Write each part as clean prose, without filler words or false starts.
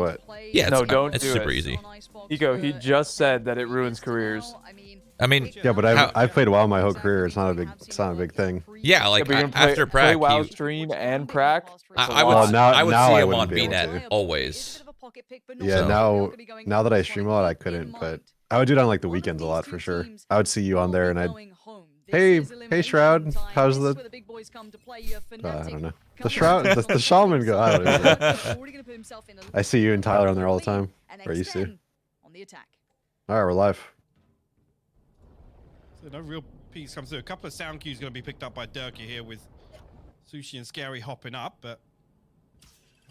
What? Yeah, No, don't it's do super it. easy. Hiko, he just said that it ruins careers. I mean, Yeah, but I've played WoW my whole career. It's not a big thing. yeah, like Yeah, but you can play, after play prac, WoW stream and prac. I Well, would now I would now see I him wouldn't on be able VNet to. always. Yeah, So- now that I stream a lot, I couldn't. But I would do it on like the weekends a lot for sure. I would see you on there, and I'd hey Shroud, how's the I don't know the Shroud the Shaman go. I don't know. I see you and Tyler on there all the time. Or used to. All right, we're live. So no real piece comes through. A couple of sound cues going to be picked up by Derke here with Sushi and Scary hopping up, but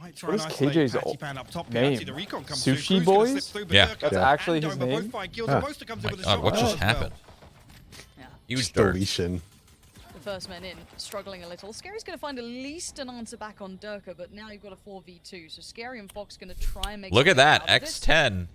might try What and is isolate KJ's Patiphan up top. name? See the recon come Sushi through. Crws gonna Boys? slip through, but Yeah. Derke That's and actually his Doma both name? find kills, Yeah. and Boaster comes in with a God, shot what as just well. happened? Huge Deletion. The first man in, struggling a little. Scary's going to find at least an answer back on Derke, but now you've got a 4v2. So Scary and foxz going to try and make. Look at something that out of this. X10.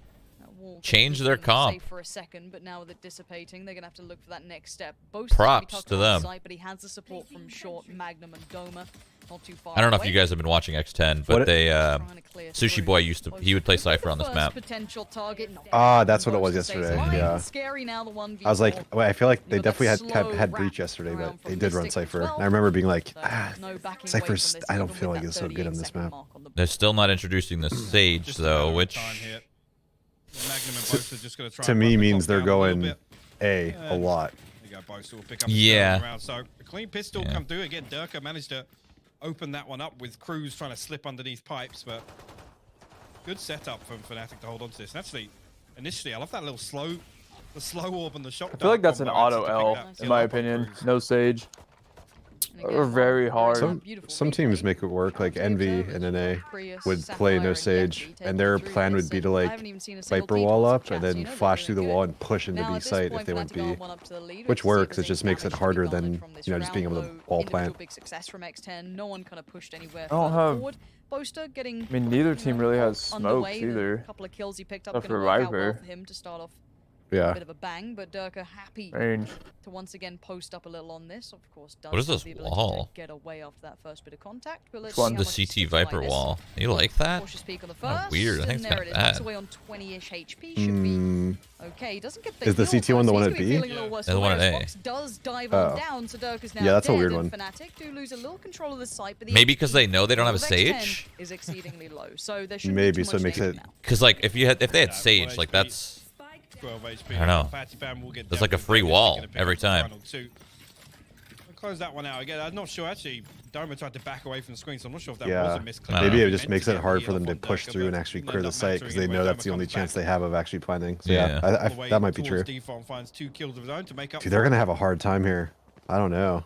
Change their comp. Safe for a second, but now with it dissipating, they're going to have to look for that next step. Boaster's Props gonna be to on them. Site, but he has the support from Short, Magnum, and Doma. Not too far I don't know if away. you guys have been watching X10, but What- they Trying to clear Sushi through. Boy he would play Cypher on this First map. potential target. Ah, that's what it was Boaster stays yesterday, alive. yeah. Scary now the 1v4. I was like, well, I feel like they You know, that definitely had slow breach yesterday, wrap but around they from did run Mistic Cypher. as well. I remember being like, So, ah, no backing away Cypher's. from this, I don't even feel with like that it's so good on this 38-second map. mark on the They're still not introducing the Sage Just a though, matter of which time here. Magnum and Boaster just gonna try To and me run the means clock they're down a little going bit. a lot. There you go, Boaster will pick up the Yeah. round. So a clean pistol Yeah. come through again. Derke managed to open that one up with Crws trying to slip underneath pipes, but good setup from Fnatic to hold on to this. And actually, initially, I love that little the slow orb and the shock. I feel like that's an auto L, in my opinion. No Sage. Or very hard. Some teams make it work, like Envy and NA would play no Sage, and their plan would be to like Viper wall up and then flash through the wall and push into B site if they went B, which works. It just makes it harder than just being able to wall plant. No one kind of pushed anywhere. I don't have. forward. Boaster getting. I mean, neither team really has smokes underway. The either. couple of kills he picked up Except gonna for work out well Viper. for him to start off. Yeah. A bit of a bang, but Derke happy Range. to once again post up a little on this. Of course, does What is have this the ability wall? to get away after that first bit of contact. But let's Which one? see how the much he CT sticks Viper like this. wall. You like that? Cautious peek on the Kinda first, weird. I think and it's there kinda it is. Backs bad. away on 20-ish HP. Should be okay. Doesn't get the Is the heal, CT one though, the so one he's at gonna be B? feeling a little worse Yeah, the one for at wear. A. foxz does dive on Oh. down, so Derke is now Yeah, that's a dead, weird and one. Fnatic do lose a little control of the site, but the Maybe because they HP know they don't have a of X10 Sage. is exceedingly low, so there shouldn't Maybe, be so too it much makes danger it- now. Because like if they had Yeah, Sage, 1 like HP. that's 12 HP. I don't know. Patiphan will get There's down like a with free Derke, wall gonna pick every up the time. final two. We'll close that one out again. I'm not sure actually. Doma tried to back away from the screen, so I'm not sure if that was Yeah. a misclick. Maybe know. it just makes it hard for them to push through and actually clear the site because they know that's the only chance they have of actually planning. So yeah, that might be true. Finds 2 kills of his own to make up. Dude, they're gonna have a hard time here. I don't know.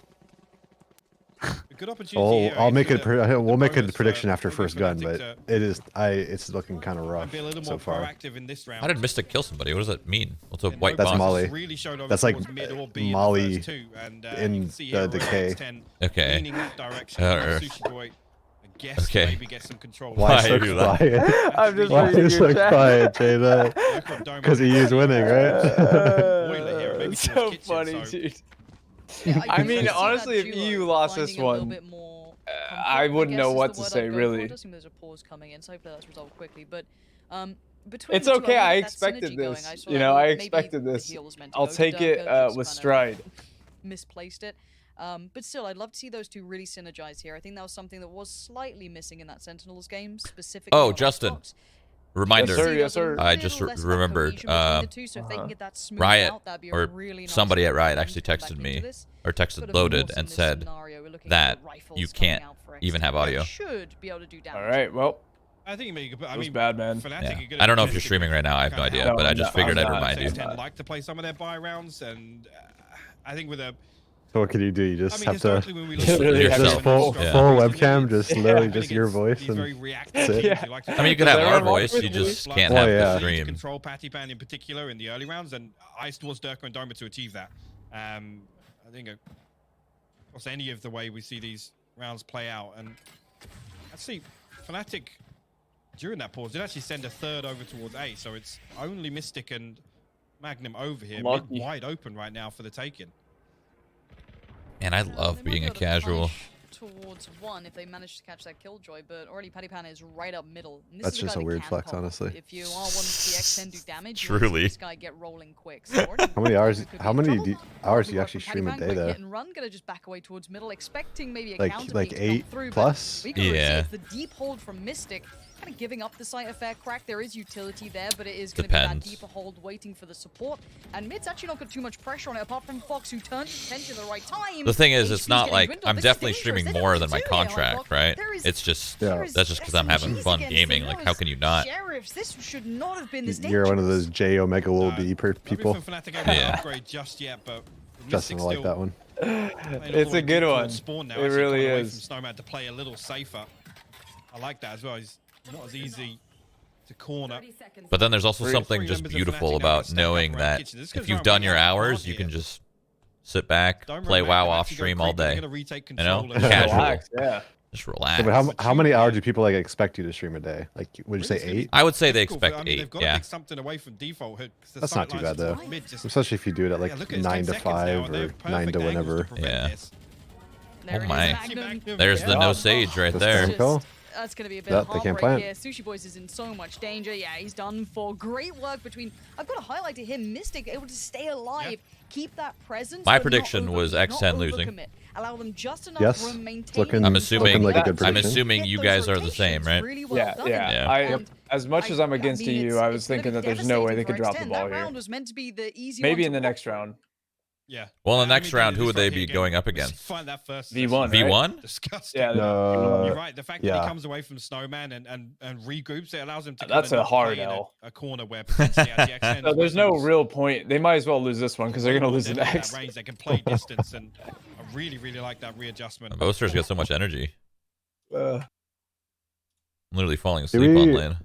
A good opportunity here, I'll make for it. We'll make a bonus, prediction after maybe first gun, Fnatic but to it's looking kind of rough be a little so more far. proactive in this round. How did Mistic kill somebody? What does that mean? What's a white That's box? Molly. Really showed over That's like towards mid or B in the Molly first two, and, you in can see here the already decay. X10 Okay. leaning that direction. Sushi Boy, I guess Okay. maybe get some control. Why Why so do that? quiet? I'm just Why reading is your so chat. quiet, Jada? Because he is winning, right? It's so funny, dude. I mean, honestly, if EU lost this one, I wouldn't know what to say, really. There's a pause coming in, so hopefully that's resolved quickly. But between It's the two, okay. I I like that expected synergy going. this. I saw You that know, I maybe expected the this. heal was meant to I'll go to take it Derke, just with kind of stride. misplaced it. But still, I'd love to see those two really synergize here. I think that was something that was slightly missing in that Sentinels game, specifically. Oh, on Justin. Xbox. Reminder. Yes, sir. Yes, sir. I just remembered, Riot or somebody at Riot actually texted me or texted Loaded and said that you can't even have audio. All right. Well, I think maybe you could put, I it was mean, bad, man. Fnatic Yeah. are gonna I don't know if be you're streaming right now. I have no idea, No, but I I'm just not. figured I'm I'd not. remind you. X10 like to play some of their buy rounds, and I think with a So what can you do? You just have to historically when we look Just at really the have just to- full Yeah. webcam, just Yeah. literally I just think your it's- voice he's and very reactive. that's it. Yeah. He likes to I mean, you could Is have our everyone voice. You with just me? can't Well, have yeah. the To stream. control Patiphan in particular in the early rounds, and eyes towards Derke and Doma to achieve that. I think across any of the way we see these rounds play out, and actually Fnatic during that pause did actually send a third over towards A, so it's only Mistic and Magnum over here, Lucky. wide open right now for the taking. Man, I love being a casual. towards one if they manage to catch that killjoy, but already Patiphan is right up middle. And this That's is just guy a that weird can flex, pop. honestly. If you are wanting to see X10 do damage, Truly. this guy get rolling quick. So already How many hours? could be How in many trouble. hours do you Work actually from stream a Patiphan, day quick though? hit and run, gonna just back away towards middle, expecting maybe a Like counter like peek to come 8 through, but plus? we can already see Yeah. it's the deep hold from Mistic. Kind of giving up the site of fair crack. There is utility there, but it is going to be that Depends. deeper hold waiting for the support. And Mid's actually not got too much pressure on it, apart from foxz, who turned his attention at the right time. The thing is, it's HP's not getting like dwindled. I'm This is definitely dangerous. streaming They don't more know than my what to do here. contract, Like, right? there is- It's just Yeah. there is that's just because I'm having SMGs fun against gaming. him. Like, There how is can you not? Sheriffs. This should not have been this You're one of dangerous. those J Omega little B people. Fnatic Yeah. upgrade just yet, but Justin will like that one. It's a good one. It really is. From Snowman to play a little safer. I like that as well. He's not as easy to corner. But then there's also Three something just members of beautiful Fnatic now about stack up knowing around that kitchen. This if goes you've around done your right now, hours, can't you you? can just sit back, Doma play and WoW Magnum off actually go stream all creeping. They're day. gonna retake You know, control of- casual. Relax, yeah. Just Yeah, relax. but how many hours do people like expect you to stream a day? Like, would you say 8? I would say they Difficult for- expect I mean, 8. they've got to Yeah. pick something away from default. 'Cause the That's not sight too lines bad though. are mid, just- Especially if you do it at Yeah, like look at his 9 10 to seconds now, 5 and they or have 9 to perfect angles whenever. prevent Yeah. this. There Oh it is, my. Magnum. There's the Yeah. no sage right Just there. don't go. That's going to be a bit Yeah, of they can't heartbreak plant. here. sushiboys is in so much danger. Yeah, he's done for. Great work between... I've got to highlight to him, Mistic able to stay alive, keep that presence. My but not prediction was not X10 losing. overcommit. Allow them just enough Yes, room, it's maintain looking- I'm the assuming like a good I'm prediction. assuming Get you those guys are the same, rotations right? really well Yeah, done. yeah. Yeah. And As much as I'm against mean, EU, I was it's gonna thinking be that there's no way they could drop the devastating ball for X10. That here. round was meant to be the easy Maybe one in to the walk next through. round. Yeah. Well, in the I next mean, round, who this would they right be here going up again, against? Find that first. V1, V1? Disgusting. Yeah, You're right. The fact that yeah. he comes away from Snowman and regroups, it allows him to. That's kind a of hard play in L. a corner where potentially actually X10 So there's no real point. They might as well lose this one because they're gonna lose the next. Range, they can play distance, and I really like that readjustment. Boaster's got so much energy. Uh, I'm literally falling Do asleep on we- lane.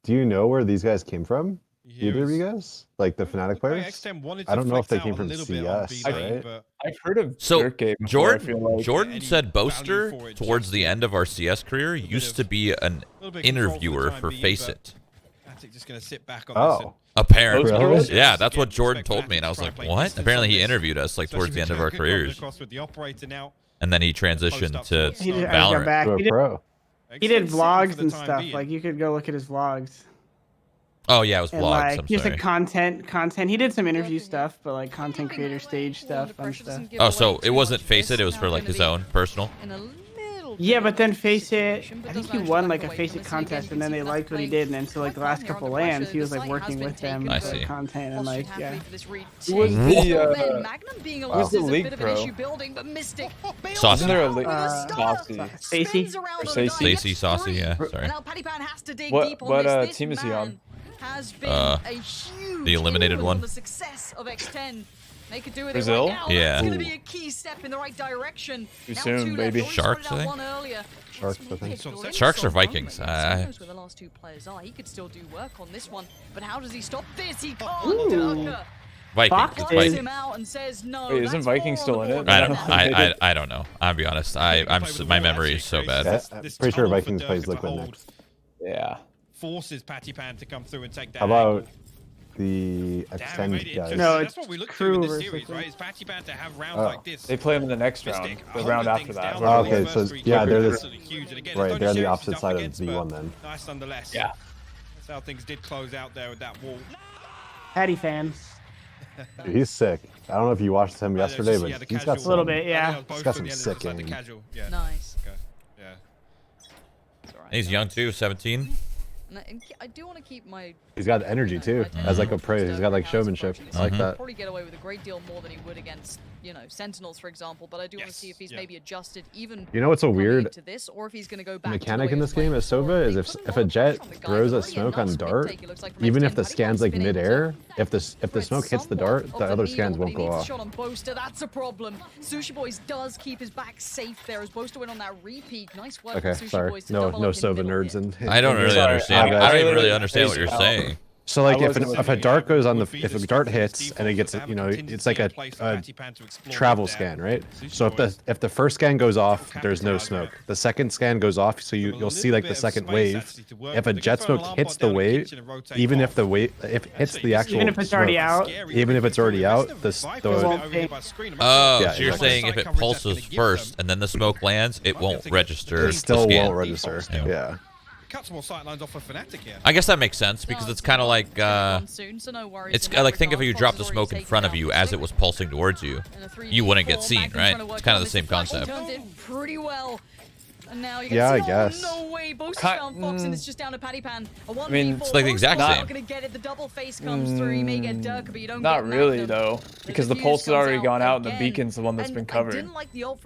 Do you know where these guys came from? He Either of was- you guys? Like the Fnatic looked like players? X10 wanted I don't to know if they flex came out a from little bit on CS, B-lane, right? but I've heard of So Derke before, I feel like. Jordan any said value Boaster for it towards just the end of our CS career used to be an little bit of control for the interviewer time for being, Face but It. Fnatic just gonna sit back on this and Oh, Apparently, Really? yeah, that's what Again, Jordan expect told me, and I was Fnatic to like, try and play "What?" distance Apparently, on he this, intervied us like towards especially the end of with our Derke coming careers, across with the operator now. and then he transitioned to He did, I Valorant. got back. to He a did, pro. he did X10 sitting vlogs for the and time stuff. being. Like you could go look at his vlogs. Oh yeah, it was And vlogs. like I'm just sorry. like content. He did some interview stuff, but like content creator stage stuff, fun stuff. Oh, so it wasn't Face It; it was for like his own personal. Yeah, but then Face It, I think he won like a Face It contest, and then they liked what he did, and then so like the last couple lands, he was like working with them, I with see. content, and like yeah. Who was the, Magnum being a who's loss the is a league bit of an pro? issue building, but Mistic Saucy. Isn't there a league? Saucy. Saucy. Stacey? Or Stacey? Stacey, Saucy, yeah. Sorry. Now Patiphan has to dig What- deep on what, this. This team is he on? man Has been Uh, a huge the eliminated influence one. on the success of X10. They could do with Brazil? it right now. Yeah. That's going to be a key step in the right direction. Too Now soon, two baby. left. Sharks, Already I started think. out one earlier. Sharks, I think. Maybe Sharks or Already Vikings? Who knows where the last two players are? He could still do work on this one, but how does he stop this? He can't. Derke Vikings. Fox It's did. calls Vikings. him out and says no. Wait, isn't that's Vikings four still on in the it? board. I don't. know. I don't know. I'll be honest. My memory is so bad. Yeah, This pretty sure tunnel for Vikings Derke plays to Liquid hold next. Yeah. Forces Patiphan to come through and take that. How about angle. the Damn, it made X10 it guys? interesting. No, That's it's what we look to Crew in this versus series, Liquid. right? Is Patiphan to have rounds Oh. like this. They play him in the next round. Mistic, The holding round after things that. down. Oh, The okay, first so three yeah, they're games this, absolutely huge. And again, right, it's they're on the only opposite Sheriff's side up of against, V1 but then. Nice nonetheless. Yeah. That's how things did close out there with that wall. Patty fans. Dude, he's sick. I don't know if you watched him yesterday, but he's got A little some. bit, yeah. He's got some sick like the aim. casual. Yeah. Nice. Okay. Yeah. It's all right. He's young too, 17. And I do want to keep my. He's got energy too, as like a pro. He's got like showmanship. I like that. Probably get away with a great deal more than he would against, Sentinels, for example. But I do want to Yes, see if he's yeah. maybe adjusted even. You know what's so coming weird into this, or if he's going to go back. mechanic in this game as Sova is if a jet throws a smoke on dart, even if the scan's like midair, if the smoke hits the dart, the other scans won't go off. Shot on Boaster, that's a problem. sushiboys does keep his back safe there as Boaster went on that repeat. Nice work. Okay, from sorry. sushiboys to No double no up in the Sova middle nerds here. in. I don't really Sorry, understand. my I bad. don't even really Really understand what you're spaced out. saying. So like I if wasn't if a dart goes on the if a dart hits and it gets it's like a travel scan, right? So if the first scan goes off, there's no smoke. The second scan goes off, so you'll see like the second wave. If a jet smoke hits the wave, even if the wave hits the actual Even if it's already out. even if it's already out, the Oh, so you're saying if it pulses first and then the smoke lands, it won't register. it still the scan. won't register. Yeah. Cut some more sight lines off for Fnatic here. I guess that makes sense because it's kind of like it's like think if you dropped the smoke in front of you as it was pulsing towards you, you wouldn't get seen, right? It's kind of the same concept. Pretty well. And now you can Yeah, see, I guess. Oh, no way. Boaster found foxz, and it's just down to Patiphan. I mean, it's like the exact same. Not gonna get it. The double face comes through. You may get Derke, but you don't Not get really Magnum. though, because the pulse has already gone out and the beacon's the one that's been covered.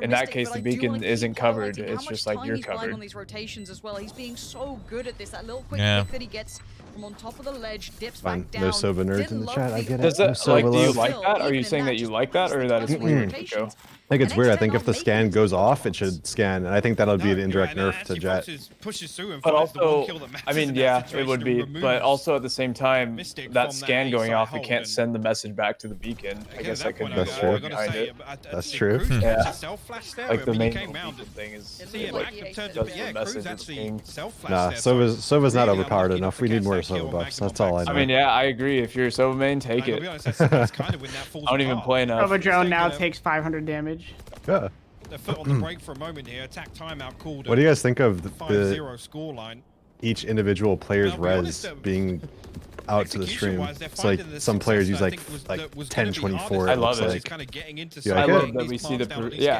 In that case, the beacon isn't covered. It's just like you're covered. On these rotations as well. He's being so good at this. That little quick Yeah. pick that he gets from on top of the ledge, dips Fine. back down. No Sova nerds in the chat. I get it. Does that, No like, do you love. like that? Are you saying that you like that, or that it's weird, Hiko? I think it's weird. I think if the scan goes off, it should scan, and I think that'll be an indirect nerf to Jet. But also, I mean, yeah, it would be. But also at the same time, that scan going off, it can't send the message back to the beacon. I guess I could be That's true. behind it. That's true. Yeah. Like Like the main beacon thing is like does the message it's being. Nah, Sova's not overpowered enough. We need more Sova buffs. That's all I know. I mean, yeah, I agree. If you're a Sova main, take it. I don't even play enough. Sova drone now takes 500 damage. Yeah. The foot on the brake for a moment here. Attack timeout called. What do you guys think of the 5-0 scoreline? each individual player's res being out to the stream? It's like some players use like 1024. I love it. You I like love it? that we see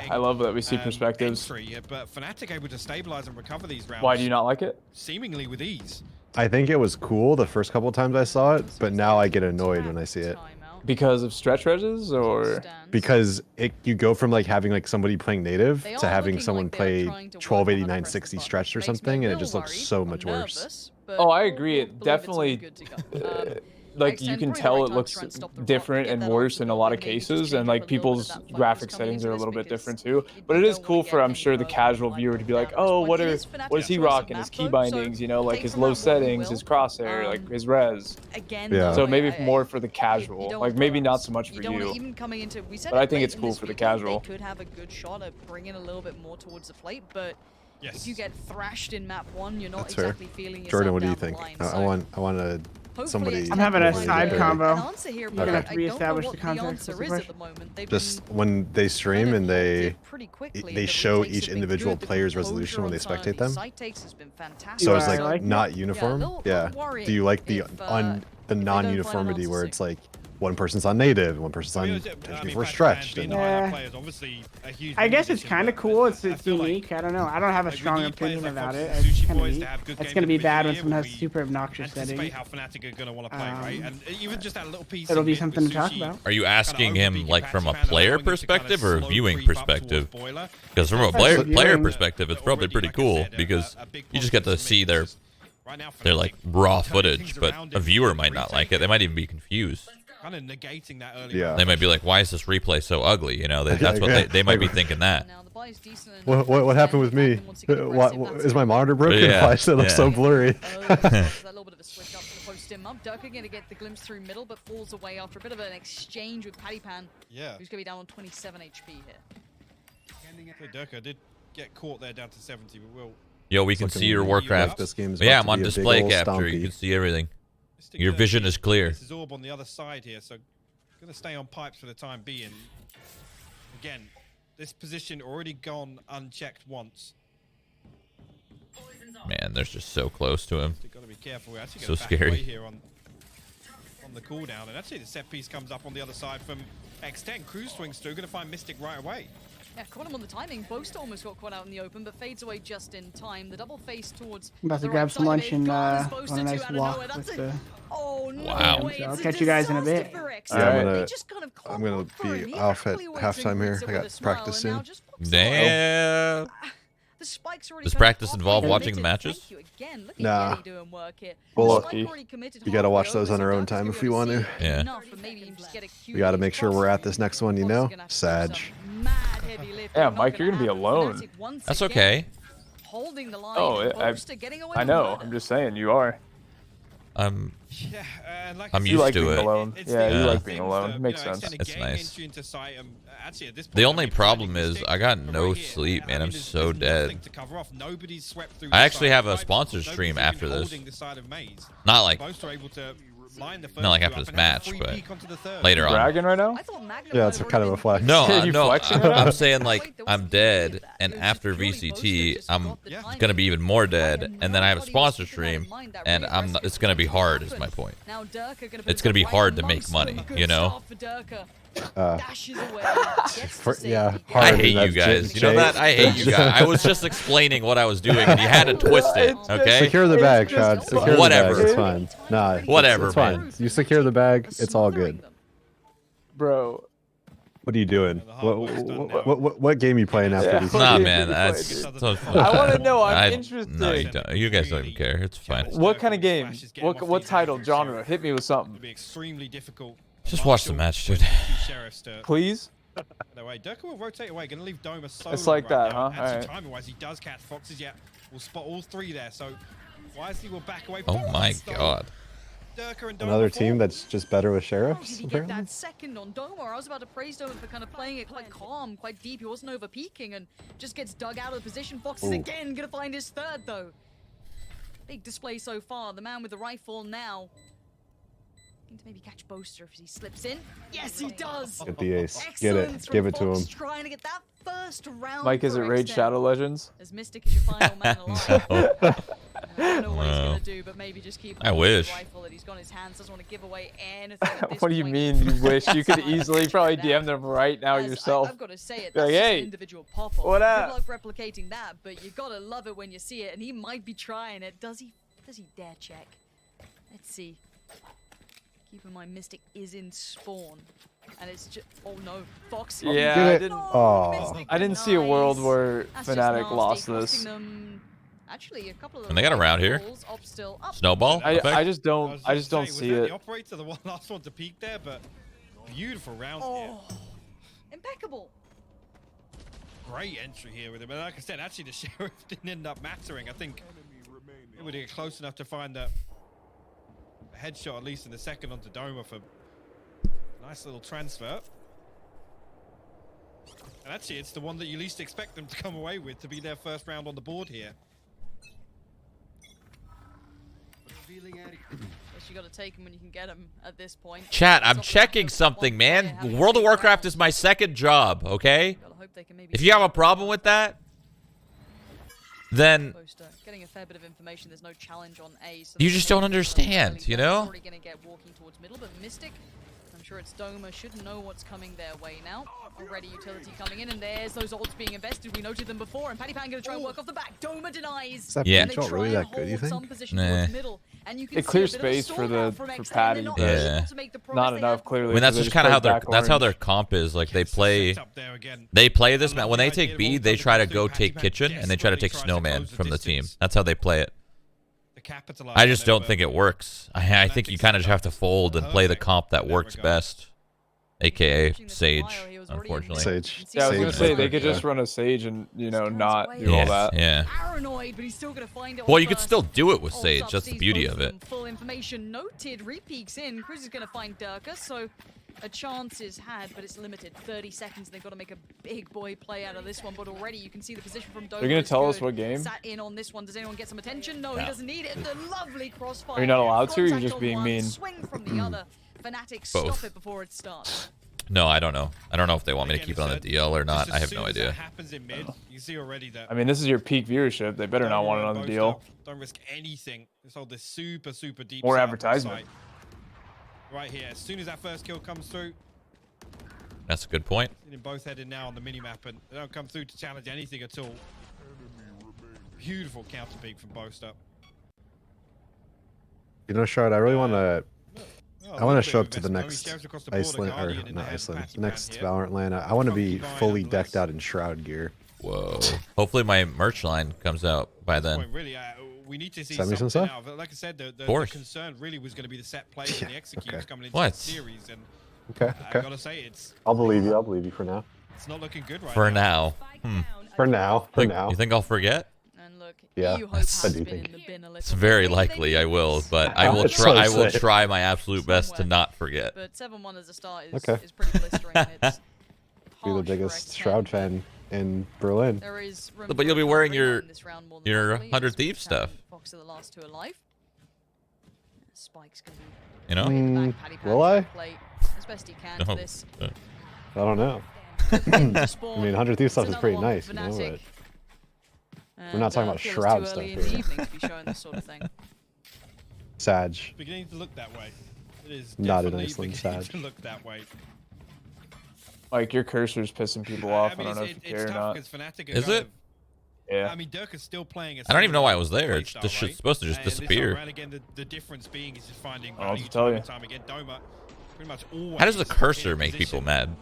I love that we see perspectives. But Fnatic able to stabilize and recover these rounds. Why do you not like it? Seemingly with ease. I think it was cool the first couple times I saw it, but now I get annoyed when I see it. Because of stretch reses, or Because you go from like having like somebody playing native to having someone play 1289 60 stretched or something, and it just looks so much worse. Oh, I agree. It definitely, like you can tell it looks different and worse in a lot of cases, and like people's graphic settings are a little bit different too. But it is cool for, I'm sure, the casual viewer to be like, oh, what is he rocking? His key bindings, you know, like his low settings, his crosshair, like his res. Yeah. So maybe more for the casual, like maybe not so much for you. But I think it's cool for the casual. They could have a good shot at bringing a little bit more towards the plate, but if you get thrashed in map 1, you're not exactly feeling yourself. Jordan, what do you down the think? line. I want to. Somebody. I'm having a side combo. You're gonna have to reestablish the context. Just when they stream and they show each individual player's resolution when they spectate them. So it's like not uniform. Yeah. Do you like the non-uniformity where it's like one person's on native, one person's on 1024 stretched? And I guess it's kind of cool. It's unique. I don't know. I don't have a strong opinion about it. It's kind of neat. It's gonna be bad when someone has super obnoxious settings. It'll be something to talk about. Are you asking him like from a player perspective or a viewing perspective? Because from a player perspective, it's probably pretty cool because you just get to see their like raw footage, but a viewer might not like it. They might even be confused. Kind of negating that early. Yeah. They might be like, "Why is this replay so ugly?" You know, that's what they might be thinking that. What happened with me? What is my monitor broken? Yeah. Why does it look so blurry? Derke gonna get the glimpse through middle, but falls away after a bit of an exchange with Patiphan. Yeah. Who's gonna be down on 27 HP here. So Derke did get caught there down to 70, but will. Yo, we can see your Warcraft. This game's Yeah, I'm about on to be a display big ol' capture. You stompy. can see everything. Your vision is clear. This is Orb on the other side here, so gonna stay on pipes for the time being. Again, this position already gone unchecked once. Man, they're just so close to him. Got to be careful. We're actually So going to back scary. away here on the cooldown, and actually the set piece comes up on the other side from X10. Crws swings through, going to find Mistic right away. Yeah, caught him on the timing. Boaster almost got caught out in the open, but fades away just in time. The double face towards. I'm about to the grab right some side of lunch it. and Gone is on Boaster a nice out of walk nowhere. That's with it. the. Oh no! Wow. Way. I'll It's a catch you guys in a disaster bit. for X10. Yeah, They just kind of I'm gonna caught for him. be He off at happily waits halftime and here. greets it I with got a smile, practice and now soon. just pops Damn. The spike's already Does kind of practice off. involve He watching the committed. matches? Thank you again. Look at Nah. Yeti doing work here. Well, The lucky. spike already committed You gotta watch halfway those over, on our so own Derke's time gonna if be we able want to to. see Yeah. enough and maybe even just get a We gotta make sure we're at QB this next one, you cross. know? Boaster's gonna have to do Sag. some mad heavy lifting. Yeah, Not Mike, you're gonna be happen. alone. Fnatic once That's again okay. Holding the line. Oh, and Boaster getting away I with know. murder. I'm just saying, you are. Like I'm You used like to being it. alone. Yeah, you like being alone. Makes sense. It's nice. The only problem is I got no sleep, man. I'm so dead. I actually have a sponsor stream after this. Not like after this match, but later on. Bragging right now? Yeah, it's kind of a flex. No, You no, flexing right now? I'm saying like I'm dead, and after VCT, I'm gonna be even more dead, and then I have a sponsor stream, and it's gonna be hard. Is my point. It's gonna be hard to make money, you know. Yeah, I hate you guys. You know that? I hate you guys. I was just explaining what I was doing, and you had to twist it. Okay. Secure the bag, Shroud. Secure Whatever. the bag. It's fine. Nah. Whatever, It's fine. You secure the bag. It's all good. Bro. What are you doing? What game are you playing after these? Nah, man. That's so I want to know. I'm interested. No, you don't. You guys don't even care. It's fine. What kind of game? What title, genre? Hit me with something. Extremely difficult. Just watch the match, dude. Please? No way. Derke will rotate away. Going to leave Doma solo. It's like that, huh? Actually, Alright. timing-wise, he does catch foxes. Yeah, we'll spot all three there. So wisely will back away. Oh my god. Derke and Doma Another team that's just better with How sheriffs. did he get that second on Doma? I was about to praise Doma for kind of playing it quite calm, quite deep. He wasn't over peeking and just gets dug out of the position. Fox is again gonna find his third though. Big display so far. The man with the rifle now. Looking to maybe catch Boaster if he slips in. Yes, he does. Get the ace. Get Excellence it. from Give it to Fox, him. Trying to get that first round. Mike, is it for Raid X10. Shadow Legends? As Mistic is your final man alive. No. I don't know what he's gonna do, but maybe just keep. I wish. The rifle that he's got in his hands. Doesn't want to give away anything. At this What do you point. mean you wish? You could easily probably DM them right now Guys, yourself. I've got to say it. Like, That's just hey, an individual pop off. what up? Good luck replicating that, but you gotta love it when you see it. And he might be trying it. Does he? Does he dare check? Let's see. Keep in mind, Mistic is in spawn, and it's just. Oh no, Fox. Yeah, Did I it. didn't. Oh. I didn't see a world where That's just Fnatic nasty, lost costing this. them, actually, a couple of And they got a round here. balls up still up. Snowball. I effect? just don't. I just don't see was that it. The operator, the one last one to peek there, but beautiful round here. Impeccable. Great entry here with him. But like I said, actually the sheriff didn't end up mattering. I think it would get close enough to find a headshot, at least in the second onto Doma for a nice little transfer. And actually, it's the one that you least expect them to come away with to be their first round on the board here. Guess you gotta take him when you can get him at this point. Chat, I'm checking something, man. World of Warcraft is my second job, okay? Gotta hope they can maybe If you have a problem with that, then Boaster. Getting a fair bit of information. There's no challenge on A. So you just don't understand, you know? Already gonna get walking towards middle, but Mistic, I'm sure it's Doma, should know what's coming their way now. Already utility coming in, and there's those ults being invested. We noted them before, and Patiphan gonna try and work off the back. Doma denies. Is that Yeah. And they peach ult really try and that good, you hold some think? position Nah. towards middle, and you can It see clears a bit of a space for stall out the- from for X10. Patty, They're not but able to make the progress Not they enough, have. clearly. I mean, that's They just kind of how played their back that's how orange. their comp is. Like they Gets the play setup there again. this map when they take B, they try to go take kitchen and they try to take snowman from the team. That's how they play it. To capitalize I just on don't it, think but it works. I think you kind of just have to fold and play the comp that works best, aka Sage, unfortunately. Sage. Yeah, I was gonna Sage say is they good, could yeah. just run a Sage and not do Yeah, all that. yeah. Paranoid, but he's still gonna find it. Well, on you could first. still do it with Ults Sage. up, That's the sees beauty both of it. them. Full information noted. Repeaks in. Crws is gonna find Derke, so a chance is had, but it's limited. 30 seconds. They've got to make a big boy play out of this one. But already you can see the position from Doma. They're gonna is tell us good. what game? Sat in on this one. Does anyone get some attention? No, he No. doesn't need it. The lovely crossfire. Are you not allowed to, or you're Contact just on being one, mean? Swing from the other. Fnatic Both. stop it before it starts. No, I don't know. I don't know if they want me to again, keep it on the it's DL or not. just I as have soon no as that idea. happens in mid, you see already that. I mean, this is your peak viewership. They better not want it on the Boaster deal. Don't risk anything. Just hold this super deep. More setup on advertisement. site. Right here, as soon as that first kill comes through, That's a good point. seeing both headed now on the minimap, and they don't come through to challenge anything at all. Beautiful counter peek from Boaster. You know, Shroud, I really want to. Oh, I want a to show bit up to of the investment. next Sheriff's across the board, Iceland, or Guardian in not the head, Iceland, Patiphan next here. Valorant land. I want to be Keep going fully nonetheless. decked out in Shroud gear. Whoa. Hopefully my merch line comes out by then. Point, really, we need to see Send me some something stuff? out. Like I said, the course. concern really was going to be the set plays and the executes okay. coming into What? the series, and Okay, I okay. gotta say it's I'll believe you. I'll believe you for now. not looking good right For now. now. For now. For Think- now. You think I'll forget? And look, Yeah, EU Hope that's has what I do been in think. the bin a little It's bit. very They likely need I will, this. but I will That's try. so I will sick. try my absolute best to Somewhere. not forget. But 7-1 as a start Okay. is pretty blistering. And it's Be the harsh for biggest X10, Shroud but fan in Berlin. There is room But for you'll be wearing recovery your- in this round more than your likely, 100 as we Thieves count stuff. foxz are the last 2 alive. Spike's gonna be You know? right in the back. Will Patiphan I? trying to play as best he can No. for this. Uh, I don't know. I I mean, 100 Thieves stuff is pretty nice, you know, Fnatic. but we're not talking about feel it's Shroud too stuff early in the here. evening to be showing this sort of thing. Sag. Beginning to look that way. It is Not in definitely Iceland, beginning Sag. to look that way. Like your cursor's pissing people off. I mean, don't know if you care or not. Fnatic Is it? Yeah. I mean, Derke is still playing. I don't even know why it was there. It's just supposed to just And this time disappear. around again, the difference being is just finding I'll have to value tell you. time again. Doma pretty much always. How does the in a cursor make position people mad?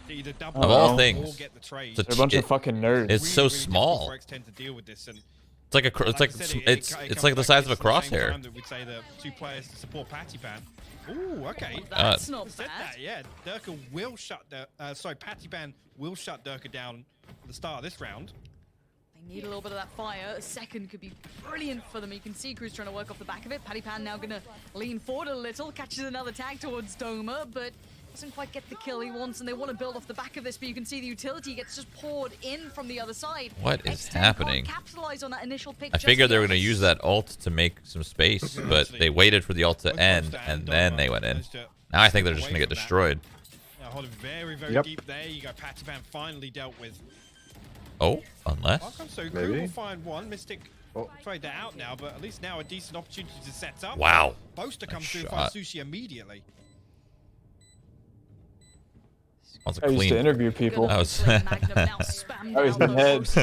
to either double Of all or things. get the trade. It's They're a bunch of it- fucking nerds. It's so difficult small. for X10 to deal with this, and It's like a. It's like I said, it's comes like the back size to of a the same crosshair. time that we'd say the 2 players to support Patiphan. Ooh, okay. That's not Said bad. that, yeah. Derke will shut the. Sorry, Patiphan will shut Derke down at the start of this round. They need a little bit of that fire. A second could be brilliant for them. You can see Crws trying to work off the back of it. Patiphan now going to lean forward a little, catches another tag towards Doma, but doesn't quite get the kill he wants, and they want to build off the back of this, but you can see the utility gets just poured in from the other side. What is X10 happening? can't capitalize on that initial pick I just figured they were yet. going to use that ult to make some space, but they waited for the ult to end, and then they went in. Now I think they're just going to get destroyed. Now holding very, very Yep. deep there. You go. Patiphan finally dealt with. Oh, unless. Welcome, so Maybe. Crws will find one. Mistic Oh. tried that out now, but at least now a decent opportunity to set up. Wow. Boaster comes through and shot. finds Sushi immediately. That was a I used to clean. interview people. That was- Oh, he's in heads.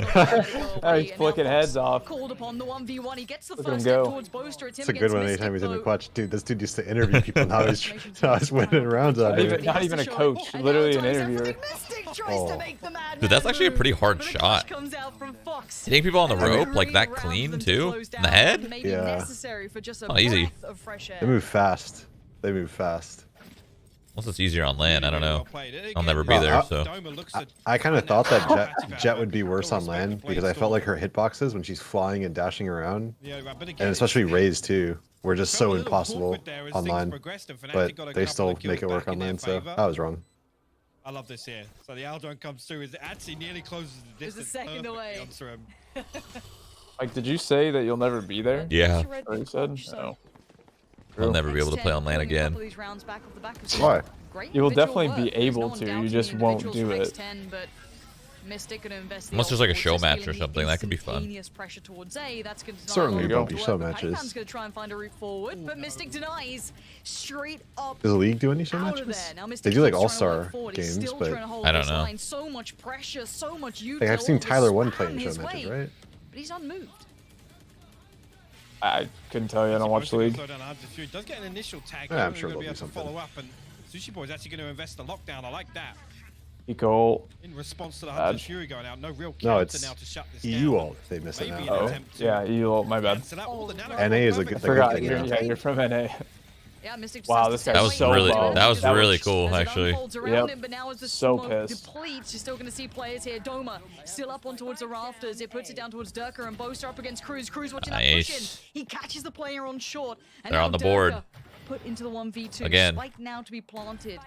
Oh, he's flicking heads off. Called upon the 1v1. He gets the Look at him first step go. towards Boaster. It's a good one anytime he's in the clutch. Dude, this dude used to interview people. Now he's winning rounds out Not here. not even a coach, literally an interviewer. Oh. Dude, that's actually a pretty hard shot. Hitting people on the rope like that clean too? In the head? Yeah. Oh, easy. They move fast. They move fast. Unless it's easier on land, I don't know. Well played. Again, I'll never be Well, there, so. Doma looks to I kind of find thought that Patiphan. Jet would be worse on Still land respect the because I play felt like still. her hitboxes when she's flying and dashing around, Yeah, right, but again, and especially Raze too, were just felt a so little impossible awkward there as on things land. progressed and Fnatic But got a they couple still of kills make it work back on in their land, so favor. I was wrong. I love this here. So the Aldron comes through. It actually nearly closes the There's a distance. second perfectly away. onto him. Like, did you say that you'll never be there? Yeah. Or you said? No. I'll never be able to play on land again. Why? You will definitely be able to, you just won't do it. Unless there's like a show match or something, that could be fun. Certainly There you won't go. be show matches. Patiphan's gonna try and find a route forward, but Mistic denies straight up. Does the league do any show Out of matches? there. Now, Mistic They do like keeps trying to work all-star forward. He's games, still but trying to hold I don't this know. line. So much pressure, so much youth. like, I've seen all the Tyler One spam play in show his matches, way, right? But he's unmoved. I couldn't tell you. I don't watch the league. It does get an initial tag. Yeah, I'm here, sure we're gonna be there'll be able to something. follow up, and sushiboys actually going to invest the lockdown. I like that. Hiko. In response to the Bad. Hunter's Fury going out, no real No, counter it's now to shut this EU down. ult. They miss it Maybe now. an Oh, attempt to yeah, you. My bad. cancel out all the nano NA is a good- I like, forgot. thing, You're, you know? yeah, you're from NA. Yeah, Mistic Wow, decides this to guy's stay so away. low. That was That was- really cool, As it actually. unfolds around Yep. him, but now as the So smoke pissed. depletes, you're still going to see players here. Doma still up on towards the rafters. It puts it down towards Derke and Boaster up against Crws. Crws watching that push in. Nice. He catches the player on short. And They're now on the Derke board. Put into the 1v2. Again. Spike now to be planted.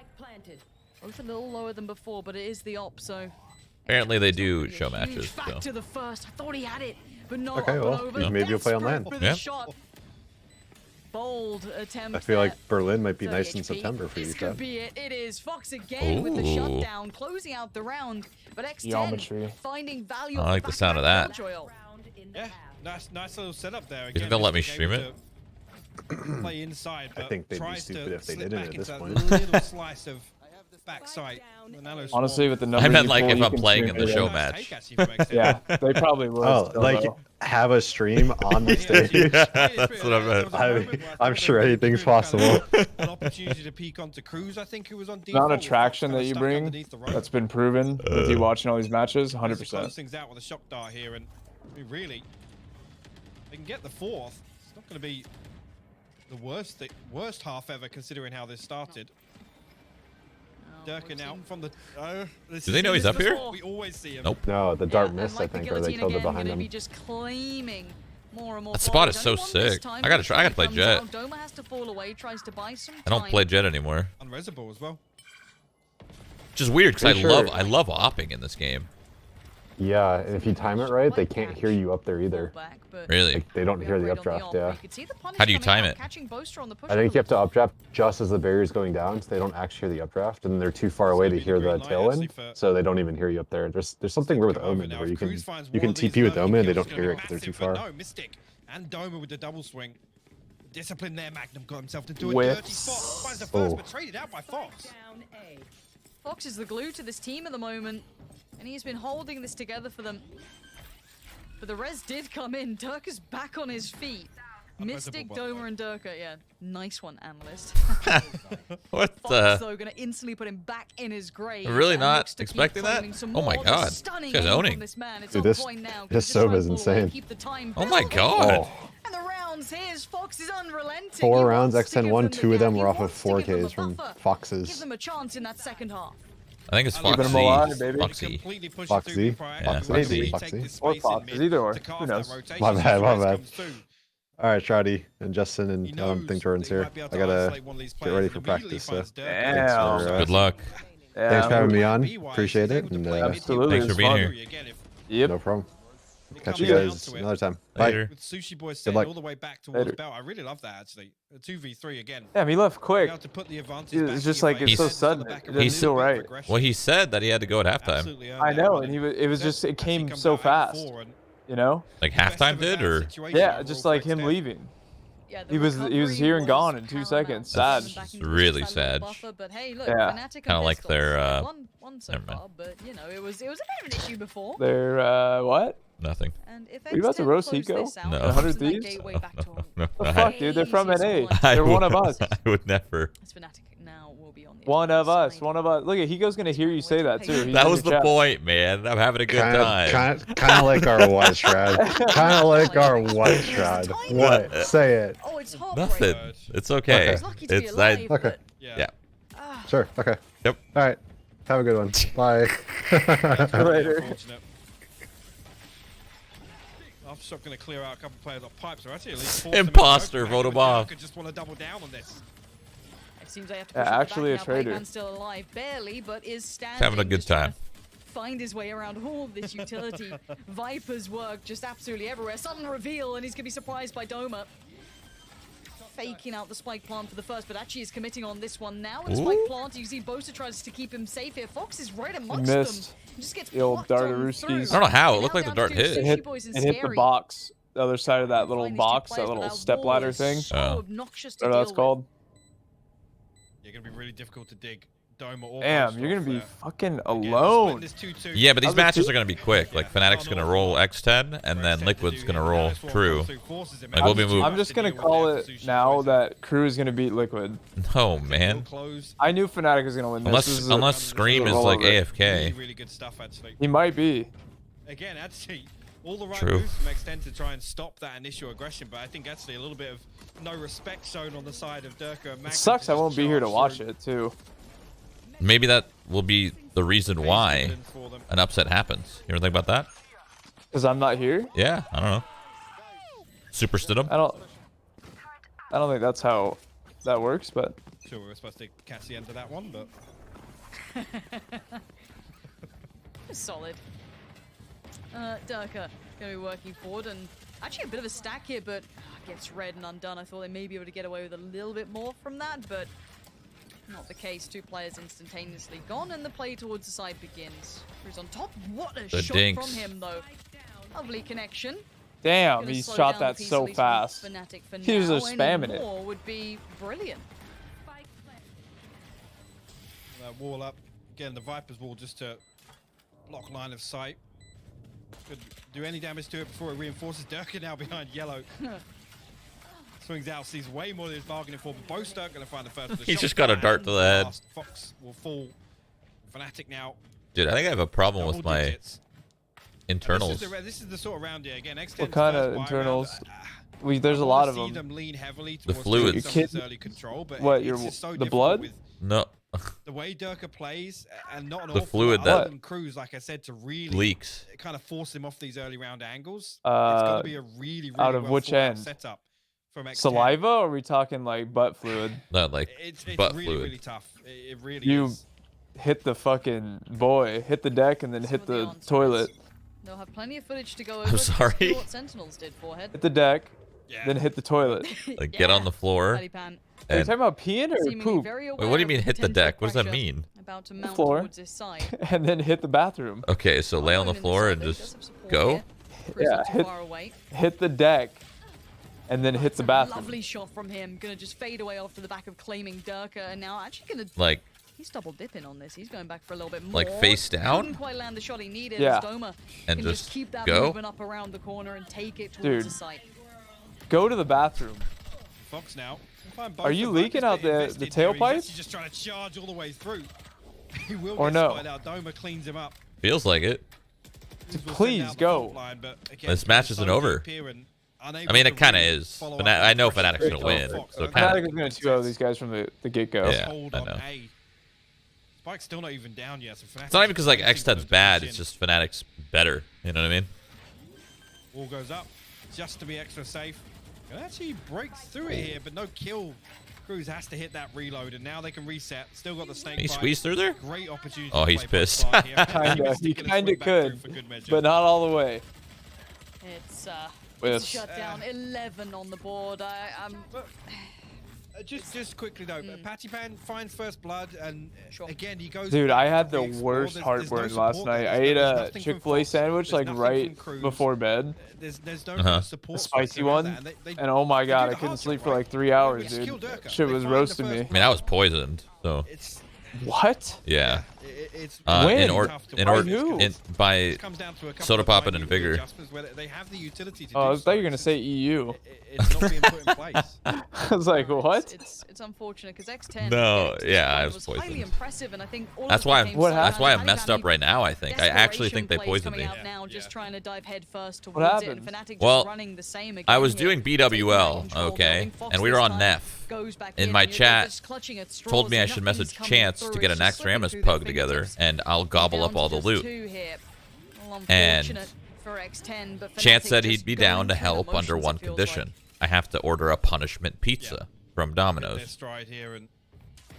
Both a little lower than before, but it is the op, so. Apparently they do Huge show matches, Back so. to the first. I thought he had it, but no. Okay, up and well, over. maybe you'll play on Desperate land. for the Yeah. shot. Bold attempt. I feel like there. Berlin might be 30 nice in HP. September for you, This could Chad. be it. It is foxz again with the Ooh. shutdown, closing out the round. But X10 Geometry. finding value. I off like the sound of that. back oil. Yeah, nice little setup there. You think they'll let me stream it? Play inside, but think they'd be tries to stupid if they slip didn't back at this into point. that little slice of backside. The nano Honestly, swarm. with the numbers I meant you like pull, if you I'm can playing stream in the it. show Nice match. take, actually, from X10. Yeah, they probably would. Oh, Still, like though. have a stream on the stage. That's what I meant. I'm sure anything's possible. An opportunity to peek onto Crws, I think, who was on Not default. an attraction that you Stuck bring. underneath the rope. That's been proven with you watching all these matches. Tries to 100%. close things out with a shock dart here, and I mean, really, they can get the fourth. It's not going to be the worst half ever, considering how this started. Derke now from the. Do they know he's up here? We always see him. Nope. No, the dart missed, I think, or they killed it behind him. Just claiming more and more That spot is forward. so Only one sick. this time, I gotta but try. I gotta play comes Jet. out. Doma has to fall away, tries to buy some I don't time. play Jet anymore. Unreservable as well. Which is weird because Pretty sure. I love opping in this game. Yeah, and if you time it right, they can't hear you up there either. Really? Like, they don't hear the updraft, yeah. How do you time it? I think you have to updraft just as the barrier's going down, so they don't actually hear the updraft, and they're too far away to hear the tailwind, so they don't even hear you up there. There's something weird with Omen where you can TP with Omen and they don't hear it because they're too far. No, Mistic and Doma with the double swing. Discipline there, Magnum got himself to do a dirty spot. Finds the first, but traded out by foxz. foxz is the glue to this team at the moment, and he's been holding this together for them. But the res did come in. Derke's back on his feet. Mistic, Doma, and Derke. Yeah, nice one, analyst. What foxz, the? though, gonna instantly put him back in his grave. Really and not looks to keep expecting that? claiming some Oh my more. God. Stunning This guy's aim owning. from this man. It's Dude, on this point now. this Can he sub just is try and pull away, insane. keep the time Oh my building? God. And the rounds, here's foxz is unrelenting. 4 He rounds, wants to X10 give won, them the 2 of them gap. were He off of wants to give them 4Ks a from buffer. Give foxes. them a chance in that second half. I think it's Keeping him alive, baby. Foxy. Foxy? Foxy. Or foxz, either or. Who knows? My bad. Alright, Shroudy and Justin and I don't think Jordan's here. I gotta get ready for practice, so Damn. Good luck. thanks for having me on. Appreciate it. And, Absolutely. Thanks for It was being fun. here. Yep. no problem. Catch you Yeah. guys another time. Bye. Later. With sushiboys Good luck. all the way back towards Later. belt. I really love that actually. A 2v3 again. Damn, he left quick. To put the advantage Dude, back it's in just your like it's favor. so He's- sudden. It doesn't he's- feel right. Well, he said that he had to go at halftime. Absolutely earned I that know, one. and it was just it Actually came comes so out fast. 8-4 and You know? Like best halftime of a did, bad or situation Yeah, overall just for like him X10. leaving. Yeah, the He was recovery here and was gone in 2 paramount. seconds. Back Sad. into It's this really little sad. buffer, but hey, look, Yeah. Fnatic and Kinda like Pistols, their, one so never mind. far, but you know, it was a bit of an issue before. They're what? nothing. And if Are you about to X10 roast close Hiko? this out, No. it 100 opens that Thieves? gateway back to a No, The fuck, dude? They're from crazy NA. squad. They're one of us. I would never. It's Fnatic now will be on the One of other us. side. One of us. Look at Hiko's gonna hear you say that too. He's That in was your the chat. point, man. I'm having a good time. Kind of like our what, Shroud? Kind of like our what, Shroud? What? Say it. Oh, it's Nothing. heartbreaking. It's okay. He's lucky to be It's alive, Okay. but, Yeah. Sure. Okay. Yep. All right. Have a good one. Bye. Later. Unfortunate. Offshot going to clear out a couple players off pipes. Or actually at least force them into Imposter, open. vote him But off. Derke just want to double down on this. it seems they have to Yeah, push it actually back a now. traitor. Patiphan's still alive, barely, but is standing. having a good just trying time. to Find his way around all of this utility. Viper's work just absolutely everywhere. Sudden reveal, and he's gonna be surprised by Doma. Faking out the spike plant for the first, but actually is committing on this one now. And the spike Ooh. plant, you see Boaster tries to keep him safe here. foxz is right amongst Missed. them. He just gets The old plucked on Dardarooskies. through. I don't know how. It And looked now like the down dart to hit. It hit, sushiboys and it hit the sScary. box. The other side of that little Find these two box, that players, little but step wall ladder is thing. So Oh. obnoxious to Whatever that's deal with. called. You're going to be really difficult to dig. Doma or Damn, Boaster you're gonna off be there. fucking Again, alone. this 2-2. Yeah, but these Other matches two- are gonna be quick. Like Fnatic's gonna roll X10, and then Liquid's gonna roll Crew. Like we'll be moving. I'm just gonna call it now that Crew is gonna beat Liquid. No, man. I knew Fnatic was gonna win this. This is a- Unless Scream is roll like over. AFK. Really good stuff, actually. He might be. Again, actually, all the right True. moves from X10 to try and stop that initial aggression, but I think actually a little bit of no respect shown on the side of Derke and Magnum. It sucks I just won't be here to charge watch through. it too. Maybe that will be the reason why Good for them. an upset happens. You ever think about that? Cause I'm not here. Yeah, I don't know. Super Stidham? I don't think that's how that works, but Sure, we were supposed to catch the end of that one, but Solid. Derke gonna be working forward, and actually a bit of a stack here, but gets red and undone. I thought they may be able to get away with a little bit more from that, but not the case. 2 players instantaneously gone, and the play towards the side begins. Crws on top. What a The shot dinks. from him, though. Lovely connection. damn, Gonna he slow shot down that the piece, so at least fast. with Fnatic for He was now. just spamming Any it. more would be brilliant. wall up. Again, the Viper's wall just to block line of sight. Could do any damage to it before it reinforces. Derke now behind yellow. Swings out, sees way more than he's bargaining for. But Boaster going to find the first of the He's shot. just got a dart to the head. Last foxz will fall. Fnatic now. Dude, I think I have a problem with double my digits. internals. This is the sort of round here. Again, X10's What kind of first buy internals? round. There's a I lot wanna of see them. lean heavily The towards fluids. some of this early control, but What, it's your just so the difficult blood? with No, the way Derke plays, and not an The awful fluid lot that- other than Crws, like I said, to really leaks. kind of force him off these early round angles. It's got to be a really out of well which thought out end? setup from X10. Saliva, or are we talking like butt fluid? Not like It's butt really, fluid. really tough. It really You is. hit the fucking hit the deck, and then hit the toilet. They'll have plenty of footage to go over. I'm just to sorry. see what Sentinels did, Forehead. Hit the deck, Yeah. then hit the toilet. Like get on the floor. Patiphan Are you And talking about peeing or seemingly poop? very wait, what do aware you of mean hit the potential deck? What does that pressure mean? about to mount floor. towards his side. And then hit the bathroom. Okay, so lay on the Going in floor side, and though, he does just have support go. here. Crws Yeah, not too hit- far away. Hit the deck, and then hit That's the a bathroom. Lovely shot from him. Gonna just fade away off to the back of claiming Derke, and now actually gonna. Like He's double dipping on this. He's going back for a little bit more. Like face down? Couldn't quite land the shot he needed. Yeah. As Doma And can just just keep that go? movement up around the corner and take it towards Dude. the site. Go to the bathroom. Fox now. Are you leaking out the tailpipe? He's just trying to charge all the way through. He will Or get no? spotted out. Doma cleans him up. feels like it. Crws will Please send out the go. fault line, but again, This match he's isn't so over. deep here and unable I mean, to it kind of really is. follow But up I know with pressure Fnatic's gonna from win, Fox. so I it don't kinda- Fnatic is going to 2-0 these guys from the get-go. Yeah. hold I on know. A. Spike's still not even down yet. So It's not even because like X10's bad. It's just Fnatic's better. You know what I mean? Wall goes up just to be extra safe. It actually breaks through it here, but no kill. Crws has to hit that reload, and now they can reset. Still got the snake Can he bite. squeeze through there? Great opportunity. Oh, to he's play both pissed. sides here. Kinda. Mistic He gonna kinda swing back through could, for good measure. but not all the way. It's With- shut down. 11 on the board. I'm. Just quickly though, Patiphan finds first blood, and again he goes. Dude, for I had the the explore. worst There's heartburn no last support night. there. I There's ate a nothing from Chick-fil-A Fox. sandwich There's like nothing right from Crws. before bed. There's no Uh-huh. support. The for it spicy around one. that, And oh my they god, do I the couldn't hard sleep job, for right? like 3 hours, Just dude. kill Derke. Shit They was find the roasting first me. I mean, I was poisoned. So It's What? yeah. it's When? In By order, who? by It comes down to a couple Soda of Pop and minute Vigor. adjustments where they have the utility to Oh, I do thought so. you were gonna say EU. It's not being put in place. I was like, what? It's unfortunate because X10. No, again, yeah, I was was highly poisoned. impressive, and I think all That's of why the I'm games That's why I'm Patiphan messed up right now. I think I actually think they desperation poisoned me. plays coming out now, just trying to dive head first towards What it, and happened? Fnatic just Well, running the same again I was here, doing taking back BWL, control, okay, building Fox and we were this on time, Neff. goes back In in, my and you're chat, just clutching at straws, told me I and should nothing's message coming Chance through, to get it's an just slipping Extramus through their pug together, fingertips. and I'll gobble Down up all to the just loot. 2 here. Well, And unfortunate for X10, but Chance Fnatic said just he'd be going down to through the help under motions, one it feels condition. like. I have to order a punishment pizza from Their Domino's. stride here, and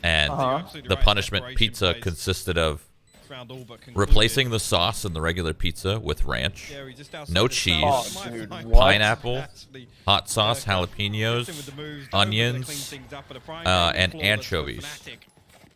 And Uh-huh. you're absolutely the right, punishment separation pizza plays consisted of round all but replacing concluded. the sauce in the regular pizza with ranch, Scary just outside no the cheese, south. Oh, dude, Might what? pineapple, actually hot sauce, Derke jalapenos, with the moves. Doma gonna clean onions, things up, but a prime and game flawless for anchovies. Fnatic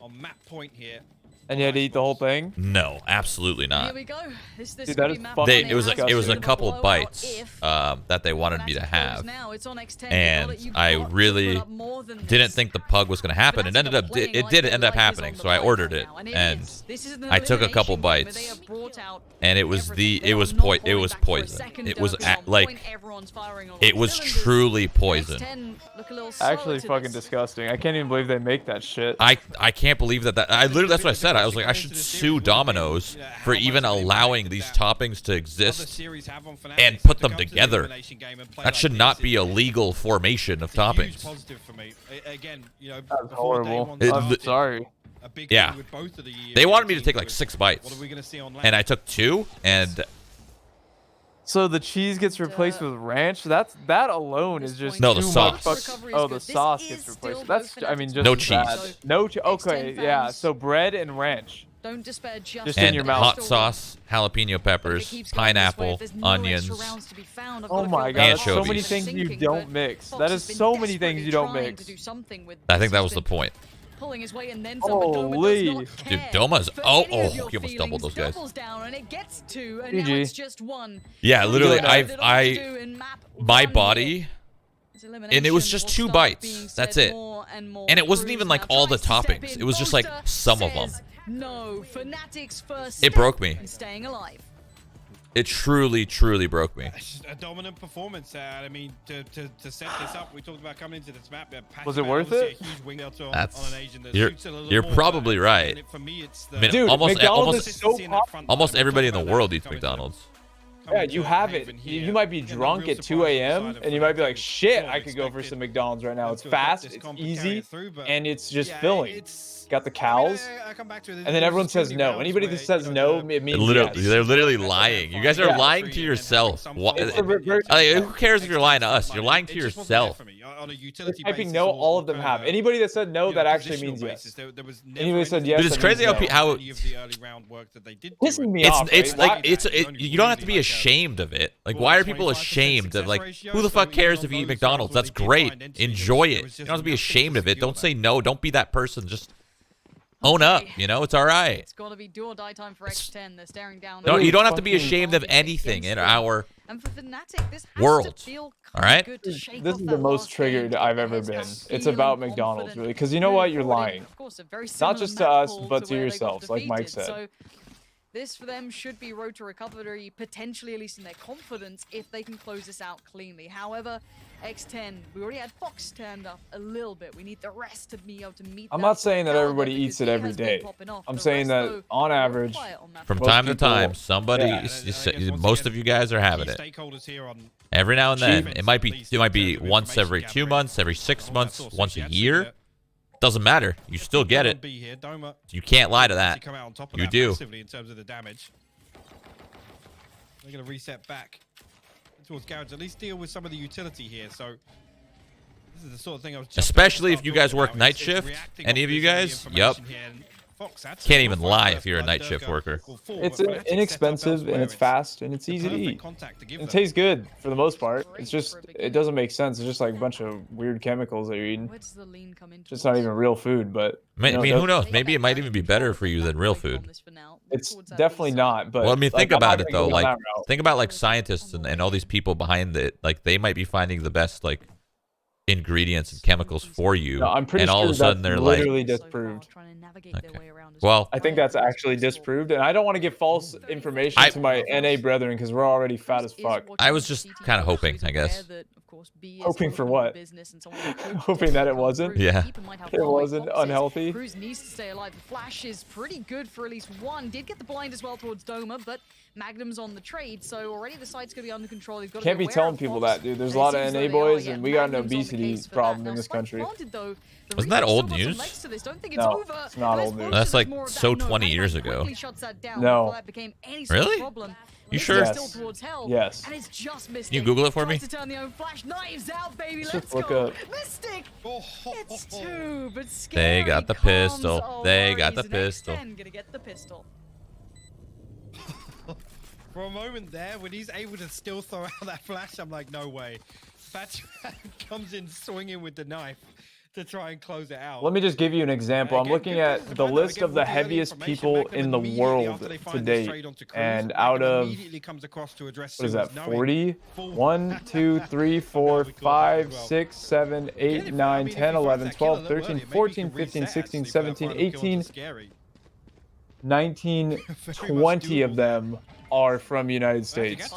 on map point here. And you had to eat the whole thing? No, absolutely Here not. we go. This Dude, could that be is map fucking They, one it was and a, it was a bit of couple blowout bites if that they wanted me to Fnatic have, falls now. It's on X10. You know and that you've I got to really put up more than didn't this. think the pug was going to happen. It Fnatic ended are up playing it like did their end up life is happening, on the so I line ordered right it, now, and and is. This is an I took a couple elimination game where bites, they have brought out and it was everything. They it are was not it holding was back for a poison. second. It was Derke's on like point. Everyone's firing on all it was cylinders. truly poison. X10 look a little slower Actually to fucking this. disgusting. I can't even believe they make that shit. I can't believe that I literally that's what I said. I was like I should sue Domino's for even allowing these toppings to Other exist series have on Fnatic and to put them come to the together. elimination game and play That like should this. not be a legal formation of It's a huge toppings. positive for me. Again, you know, That's before day horrible. one It- started, Sorry. a big Yeah. thing with both of the They wanted me to teams take like was, 6 bites, What are we going to see on and I took 2, and So the cheese gets replaced with ranch? That alone is just No, the too sauce. much Recovery oh, is the good. This sauce is gets still replaced. both That's I mean Fnatic's just No as cheese. bad. No cheese. Okay, X10 yeah. fans- So bread and ranch. Don't despair just Just in and your mouth. hot sauce, jalapeno peppers, pineapple, onions. Oh my god, that's so many Anchovies. things you don't mix. That is so many things you don't mix. I think that was the point. Pulling his way and then some, but Doma Holy. does not Dude, care Doma's for oh any of your he almost doubled those feelings. guys. Doubles down and it gets 2 and now GG. it's just 1. Yeah, literally, Good. my body, and it was just 2 bites. That's it. And it wasn't even like all the toppings. It was just like some of them. No, Fnatic's first It broke me. and staying alive. It truly, trury broke me. It's just a dominant performance. I mean, to set this up, we talked about coming into this map. Was it Patiphan, worth obviously it? A huge wing out on That's- an Asian that you're- suits it a little you're more, probably but right. For me, it's the I mean, Dude, almost McDonald's almost is so consistency in that popular. front line. almost We'll everybody in talk the about world that eats coming to McDonald's. Yeah, you have it. You might be drunk at 2 a.m. and you might be like, shit, I could go for some McDonald's right now. It's fast, it's easy, and it's just filling. Got the cows, and then everyone says no. Anybody that says no, it means yes. They're literally lying. You guys are lying to yourself. Who cares if you're lying to us? You're lying to yourself. Typing no, all of them have. Anybody that said no, that actually means yes. Anybody said yes. Dude, it's crazy how pissing me off. It's like you don't have to be ashamed of it. Like, why are people ashamed of, like, who the fuck cares if you eat McDonald's? That's great. Enjoy it. You don't have to be ashamed of it. Don't say no. Don't be that person. Just own up, you know, it's all right. It's got to be do or die time for X10. They're staring down. No, you don't have to be ashamed of anything in our world. All right? This is the most triggered I've ever been. It's about McDonald's, really, because you know what? You're lying. Not just to us, but to yourselves, like Mike said. So this for them should be road to recovery, potentially at least in their confidence, if they can close this out cleanly. However, X10, we already had foxz stand up a little bit. We need the rest to be able to meet. I'm not saying that everybody eats it every day. I'm saying that on average, from time to time, somebody, most of you guys are having it. Every now and then, it might be once every 2 months, every 6 months, once a year. Doesn't matter. You still get it. You can't lie to that. You do. They're going to reset back towards Garage. At least deal with some of the utility here. So this is the sort of thing I was. Especially if you guys work night shift. Any of you guys? Yup. Can't even lie if you're a night shift worker. It's inexpensive and it's fast and it's easy to eat. It tastes good for the most part. It's just, it doesn't make sense. It's just like a bunch of weird chemicals that you're eating. It's not even real food, but I mean, who knows? Maybe it might even be better for you than real food. It's definitely not. But well, I mean, think about it though. Like, think about like scientists and all these people behind it. Like, they might be finding the best like ingredients and chemicals for you, no, I'm pretty and all sure of a sudden they're literally like disproved. Okay. Well, I think that's actually disproved, and I don't want to give false information to my NA brethren because we're already fat as fuck. I was just kind of hoping, I guess. Hoping for what? Hoping that it wasn't? Yeah. It wasn't unhealthy? Crws needs to stay alive. The flash is pretty good for at least one. Did get the blind as well towards Doma, but Magnum's on the trade, so already the site's going to be under control. They've got Can't be telling people that, dude. There's a lot of NA boys, and we got an obesity problem in this country. Wasn't that old news? No, it's not old news. That's like so 20 years ago. No. Really? You sure? Yes. Yes. Can you Google it for me? Just look up. Mistic. It's two, but They got the pistol. They got the pistol. Gonna get the pistol. For a moment there, when he's able to still throw out that flash, I'm like, no way. Patiphan comes in swinging with the knife to try and close it out. Let me just give you an example. I'm looking at the list of the heaviest people in the world to date, and out of, what is that, 40? 1, 2, 3, 4, 5, 6, 7, 8, 9, 10, 11, 12, 13, 14, 15, 16, 17, 18, 19, 20 of them are from United States.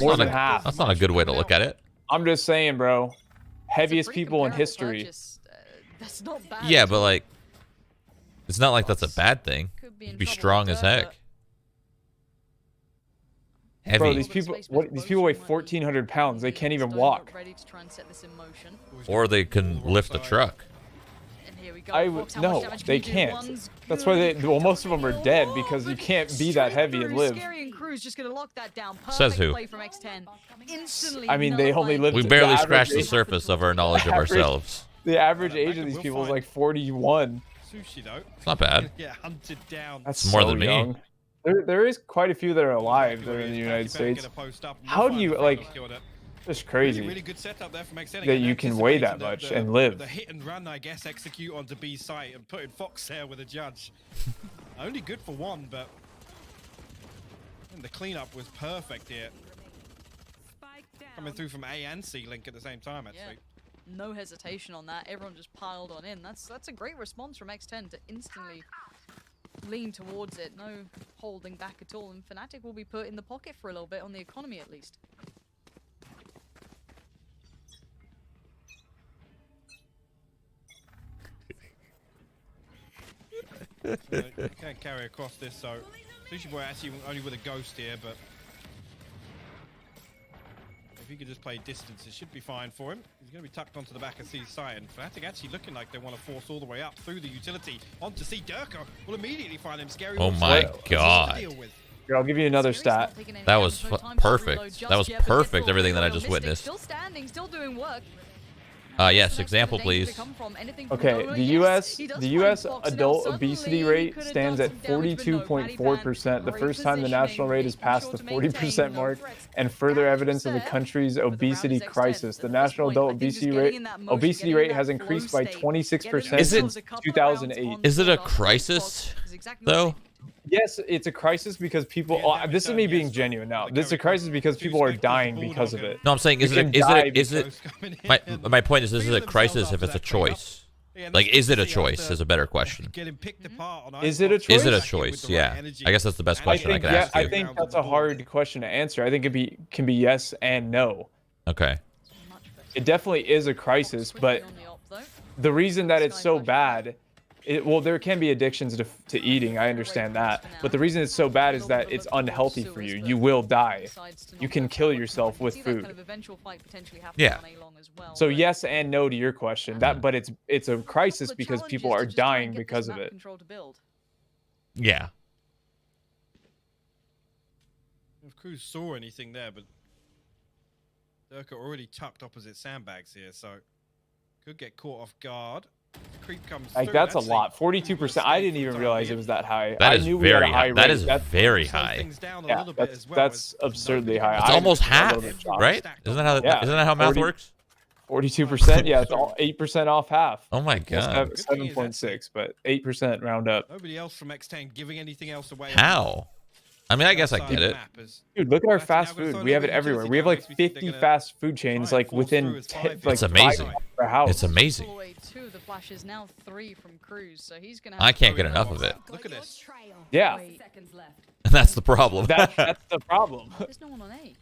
More than half. That's not a good way to look at it. I'm just saying, bro. Heaviest people in history. That's not bad. Yeah, but like, it's not like that's a bad thing. You'd be strong as heck. Heavy. Bro, these people weigh 1,400 pounds. They can't even walk. Or they can lift a truck. No, they can't. That's why well, most of them are dead because you can't be that heavy and live. Says who? I mean, they only live. We barely scratched the surface of our knowledge of ourselves. The average age of these people is like 41. It's not bad. That's more so than me. young. There is quite a few that are alive that are in the United States. How do you, like, it's crazy really good setup there from X10 that you can weigh that much and live. The hit and run, I guess, execute onto B's site and putting foxz there with a judge. Only good for one, but the cleanup was perfect here. Coming through from A and C link at the same time, actually. Yeah. No hesitation on that. Everyone just piled on in. That's a great response from X10 to instantly lean towards it. No holding back at all. And Fnatic will be put in the pocket for a little bit on the economy, at least. You can't carry across this, so Sushiboy actually only with a ghost here, but if he could just play distance, it should be fine for him. He's going to be tucked onto the back of C's side, and Fnatic actually looking like they want to force all the way up through the utility onto C. Derke will immediately find him scary. Oh my god. Here, I'll give you another stat. That was perfect. That was perfect, everything that I just witnessed. Still standing, still doing work. Yes, example, please. Okay, the U.S. adult obesity rate stands at 42.4%, the first time the national rate has passed the 40% mark, and further evidence of the country's obesity crisis. The national adult obesity rate has increased by 26% since 2008. Is it a crisis, though? Yes, it's a crisis because people. Oh, this is me being genuine now. This is a crisis because people are dying because of it. No, I'm saying, is it? My point is, this is a crisis if it's a choice. Like, is it a choice? Is a better question. Is it a choice? Is it a choice? Yeah. I guess that's the best question I could ask you. I think that's a hard question to answer. I think it can be yes and no. Okay. It definitely is a crisis, but the reason that it's so bad. Well, there can be addictions to eating. I understand that. But the reason it's so bad is that it's unhealthy for you. You will die. You can kill yourself with food. Yeah. So yes and no to your question. But it's a crisis because people are dying because of it. Yeah. If Crws saw anything there, but Derke already tucked opposite sandbags here, so could get caught off guard. Creep comes like that's a lot. 42%. I didn't even realize it was that high. That is very high. That is very high. Yeah, that's absurdly high. It's almost half, right? Isn't that how math works? 42%. Yeah, it's all 8% off half. Oh my god. 7.6, but 8% round up. Nobody else from X10 giving anything else away. How? I mean, I guess I get it. Dude, look at our fast food. We have it everywhere. We have like 50 fast food chains like within 10, like it's amazing. It's amazing. The flash is now 3 from Crws, so he's gonna I can't get enough of it. Look at this. Yeah. That's the problem. That's the problem. There's no one on A.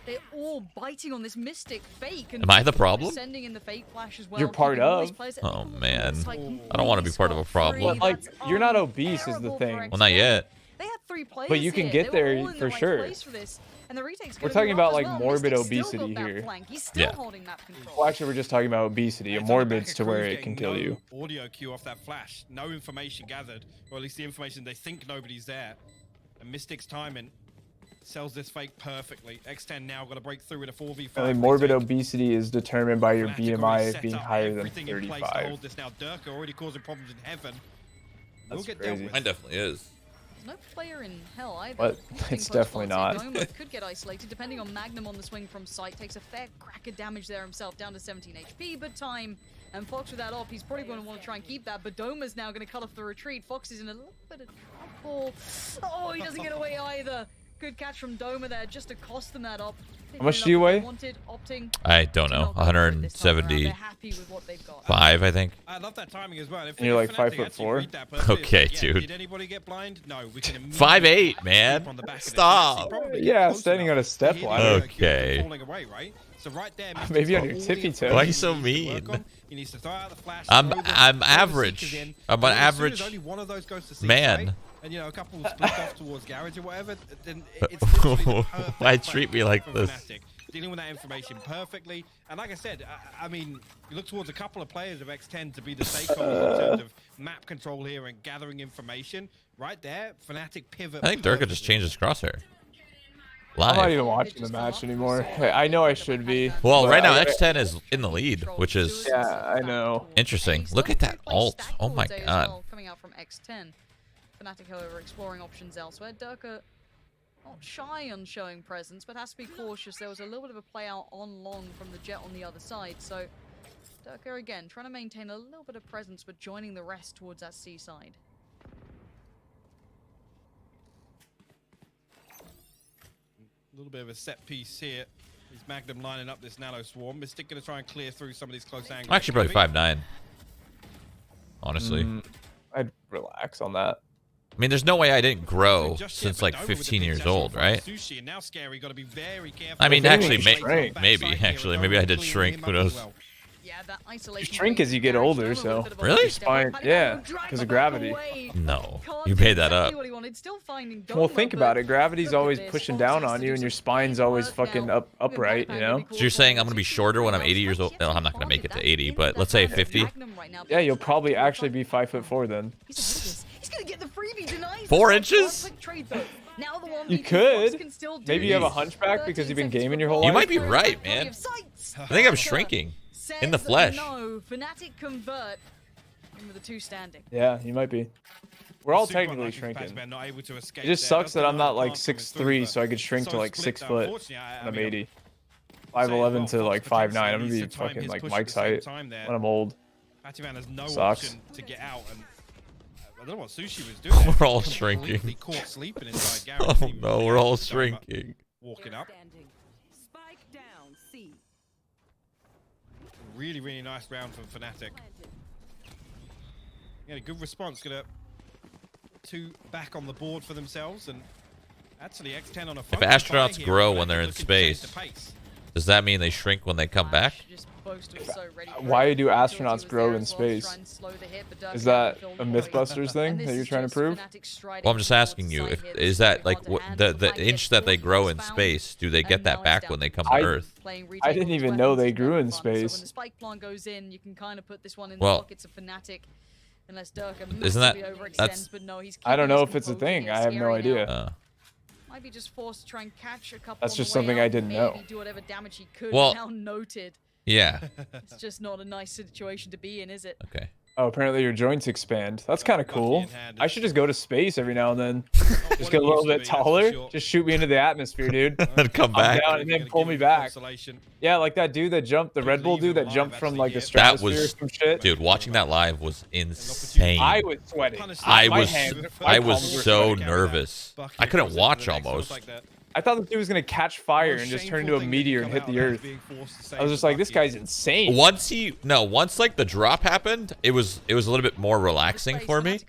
They're all biting on this Mistic fake. And am I the problem? Sending in the fake flash as well. You're part of. Oh man, I don't want to be part of a problem. But like, you're not obese is the thing. Well, not yet. They had 3 players but you can get there for sure. And the retake's we're talking about like morbid obesity here. Yeah. Well, actually, we're just talking about obesity. A morbid's to where it can kill you. Audio cue off that flash. No information gathered, or at least the information they think nobody's there. And Mistic's timing sells this fake perfectly. X10 now got to break through with a 4v5. I mean, morbid obesity is determined by your BMI being higher than 35. This now. Derke already causing problems in heaven. That's crazy. Mine definitely is. No player in hell either. But it's definitely not. Doma could get isolated depending on Magnum on the swing from sight. Takes a fair crack of damage there himself, down to 17 HP. But time and foxz with that off, he's probably going to want to try and keep that. But Doma's now going to cut off the retreat. foxz is in a little bit of trouble. Oh, he doesn't get away either. Good catch from Doma there, just to cost them that up. How much do you weigh? I don't know. 175, I think. I love that timing as well. And you're like 5'4". Okay, dude. Did anybody get blind? No, we can 5'8", man. Stop. Yeah, standing on a step ladder. Okay. So right there, maybe on your tippy toe. Why are you so mean? I'm average. I'm an average man. And you know, a couple split off towards garage or whatever, then it's why treat me like this? Dealing with that information perfectly, and like I said, I mean, you look towards a couple of players of X10 to be the stakeholders in terms of map control here and gathering information. Right there, Fnatic pivot. I think Derke just changed his crosshair. Live. I'm not even watching the match anymore. I know I should be. Well, right now X10 is in the lead, which is I know. Interesting. Look at that ult. Oh my god. Coming out from X10. Fnatic, however, exploring options elsewhere. Derke not shy on showing presence, but has to be cautious. There was a little bit of a play out on long from the jet on the other side. So Derke again trying to maintain a little bit of presence, but joining the rest towards that C side. A little bit of a set piece here. Is Magnum lining up this nano swarm? Mistic going to try and clear through some of these close angles. I'm actually probably 5'9". Honestly. I'd relax on that. I mean, there's no way I didn't grow since like 15 years old, right? I mean, actually, maybe I did shrink. Who knows? Yeah, that You isolation shrink as you get older, so Really? spine, yeah, because of gravity. No, you made that up. Well, think about it. Gravity's always pushing down on you, and your spine's always fucking upright, you know? So you're saying I'm gonna be shorter when I'm 80 years old? No, I'm not gonna make it to 80, but let's say 50. Yeah, you'll probably actually be 5'4" then. He's gonna get the freebie tonight. 4 inches? You could. Maybe you have a hunchback because you've been gaming your whole life. You might be right, man. I think I'm shrinking in the flesh. No, Fnatic convert. With the 2 standing. Yeah, you might be. We're all technically shrinking. It just sucks that I'm not like 6'3", so I could shrink to like 6 foot when I'm 80. 5'11" to like 5'9". I'm gonna be fucking like Mike's height when I'm old. Patiphan has no Sucks. option to get out, and I don't know what Sushi was doing. We're all shrinking. Completely caught sleeping inside Gareth. Oh no, we're all shrinking. Walking up. Spike down, C. Really, really nice round from Fnatic. Yeah, good response. Gonna 2 back on the board for themselves, and actually X10 on a. If astronauts grow when they're in space, does that mean they shrink when they come back? Why do astronauts grow in space? Is that a Mythbusters thing that you're trying to prove? Well, I'm just asking you. Is that like what, the inch that they grow in space? Do they get that back when they come to Earth? I didn't even know they grew in space. Well, isn't that that's? I don't know if it's a thing. I have no idea. Might be just forced to try and catch a couple. That's just something I didn't know. Do whatever damage he could. Well, now noted. Yeah. It's just not a nice situation to be in, is it? Okay. Oh, apparently your joints expand. That's kind of cool. I should just go to space every now and then. Just get a little bit taller. Just shoot me into the atmosphere, dude. And come back. Down and then pull me back. Yeah, like that dude that jumped, the Red Bull dude that jumped from like the stratosphere or some shit. Dude, watching that live was insane. I was sweating. I was so nervous. I couldn't watch almost. I thought the dude was gonna catch fire and just turn into a meteor and hit the earth. I was just like, this guy's insane. Once like the drop happened, it was a little bit more relaxing for me.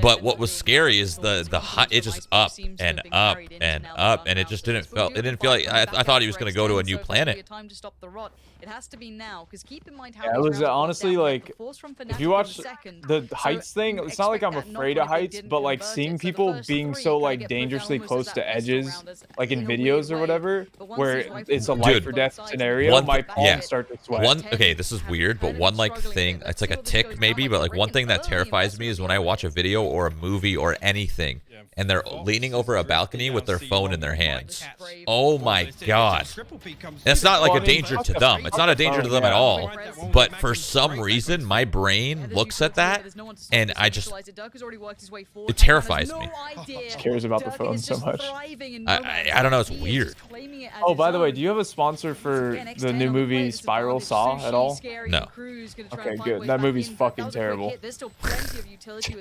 But what was scary is the high, it just up and up and up, and it just didn't feel like I thought he was gonna go to a new planet. It has to be now, because keep in mind how yeah, it was honestly like, if you watch the heights thing, it's not like I'm afraid of heights, but like seeing people being so like dangerously close to edges, like in videos or whatever, where it's a life or death scenario, my palms start to sweat. Okay, this is weird, but one like thing, it's like a tick maybe, but like one thing that terrifies me is when I watch a video or a movie or anything, and they're leaning over a balcony with their phone in their hands. Oh my god. It's not like a danger to them. It's not a danger to them at all. But for some reason, my brain looks at that, and it terrifies me. Just cares about the phone so much. I don't know, it's weird. Oh, by the way, do you have a sponsor for the new movie Spiral Saw at all? No. Okay, good. That movie's fucking terrible.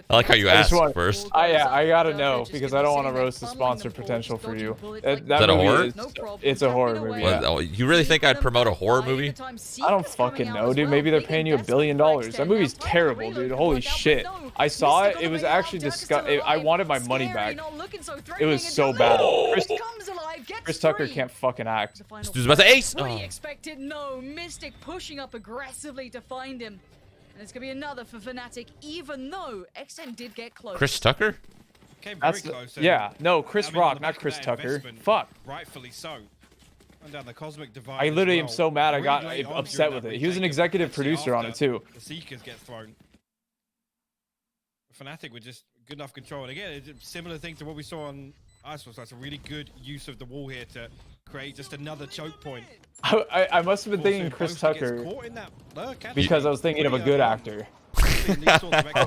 I like how you asked first. I gotta know, because I don't want to roast the sponsor potential for you. That a horror? It's a horror movie. Yeah. You really think I'd promote a horror movie? I don't fucking know, dude. Maybe they're paying you $1 billion. That movie's terrible, dude. Holy shit. I saw it. It was actually disgusting. I wanted my money back. It was so bad. Chris Tucker can't fucking act. This dude's about to ace. What he expected? No. Mistic pushing up aggressively to find him. And it's going to be another for Fnatic, even though X10 did get close. Chris Tucker? Yeah, no, Chris Rock, not Chris Tucker. Fuck. Rightfully so. Down the cosmic divide I literally am so mad I got upset with it. He was an executive producer on it too. The Seekers get thrown. Fnatic with just good enough control. And again, it's a similar thing to what we saw on Iceforce. That's a really good use of the wall here to create just another choke point. I must have been thinking Chris Tucker because I was thinking of a good actor.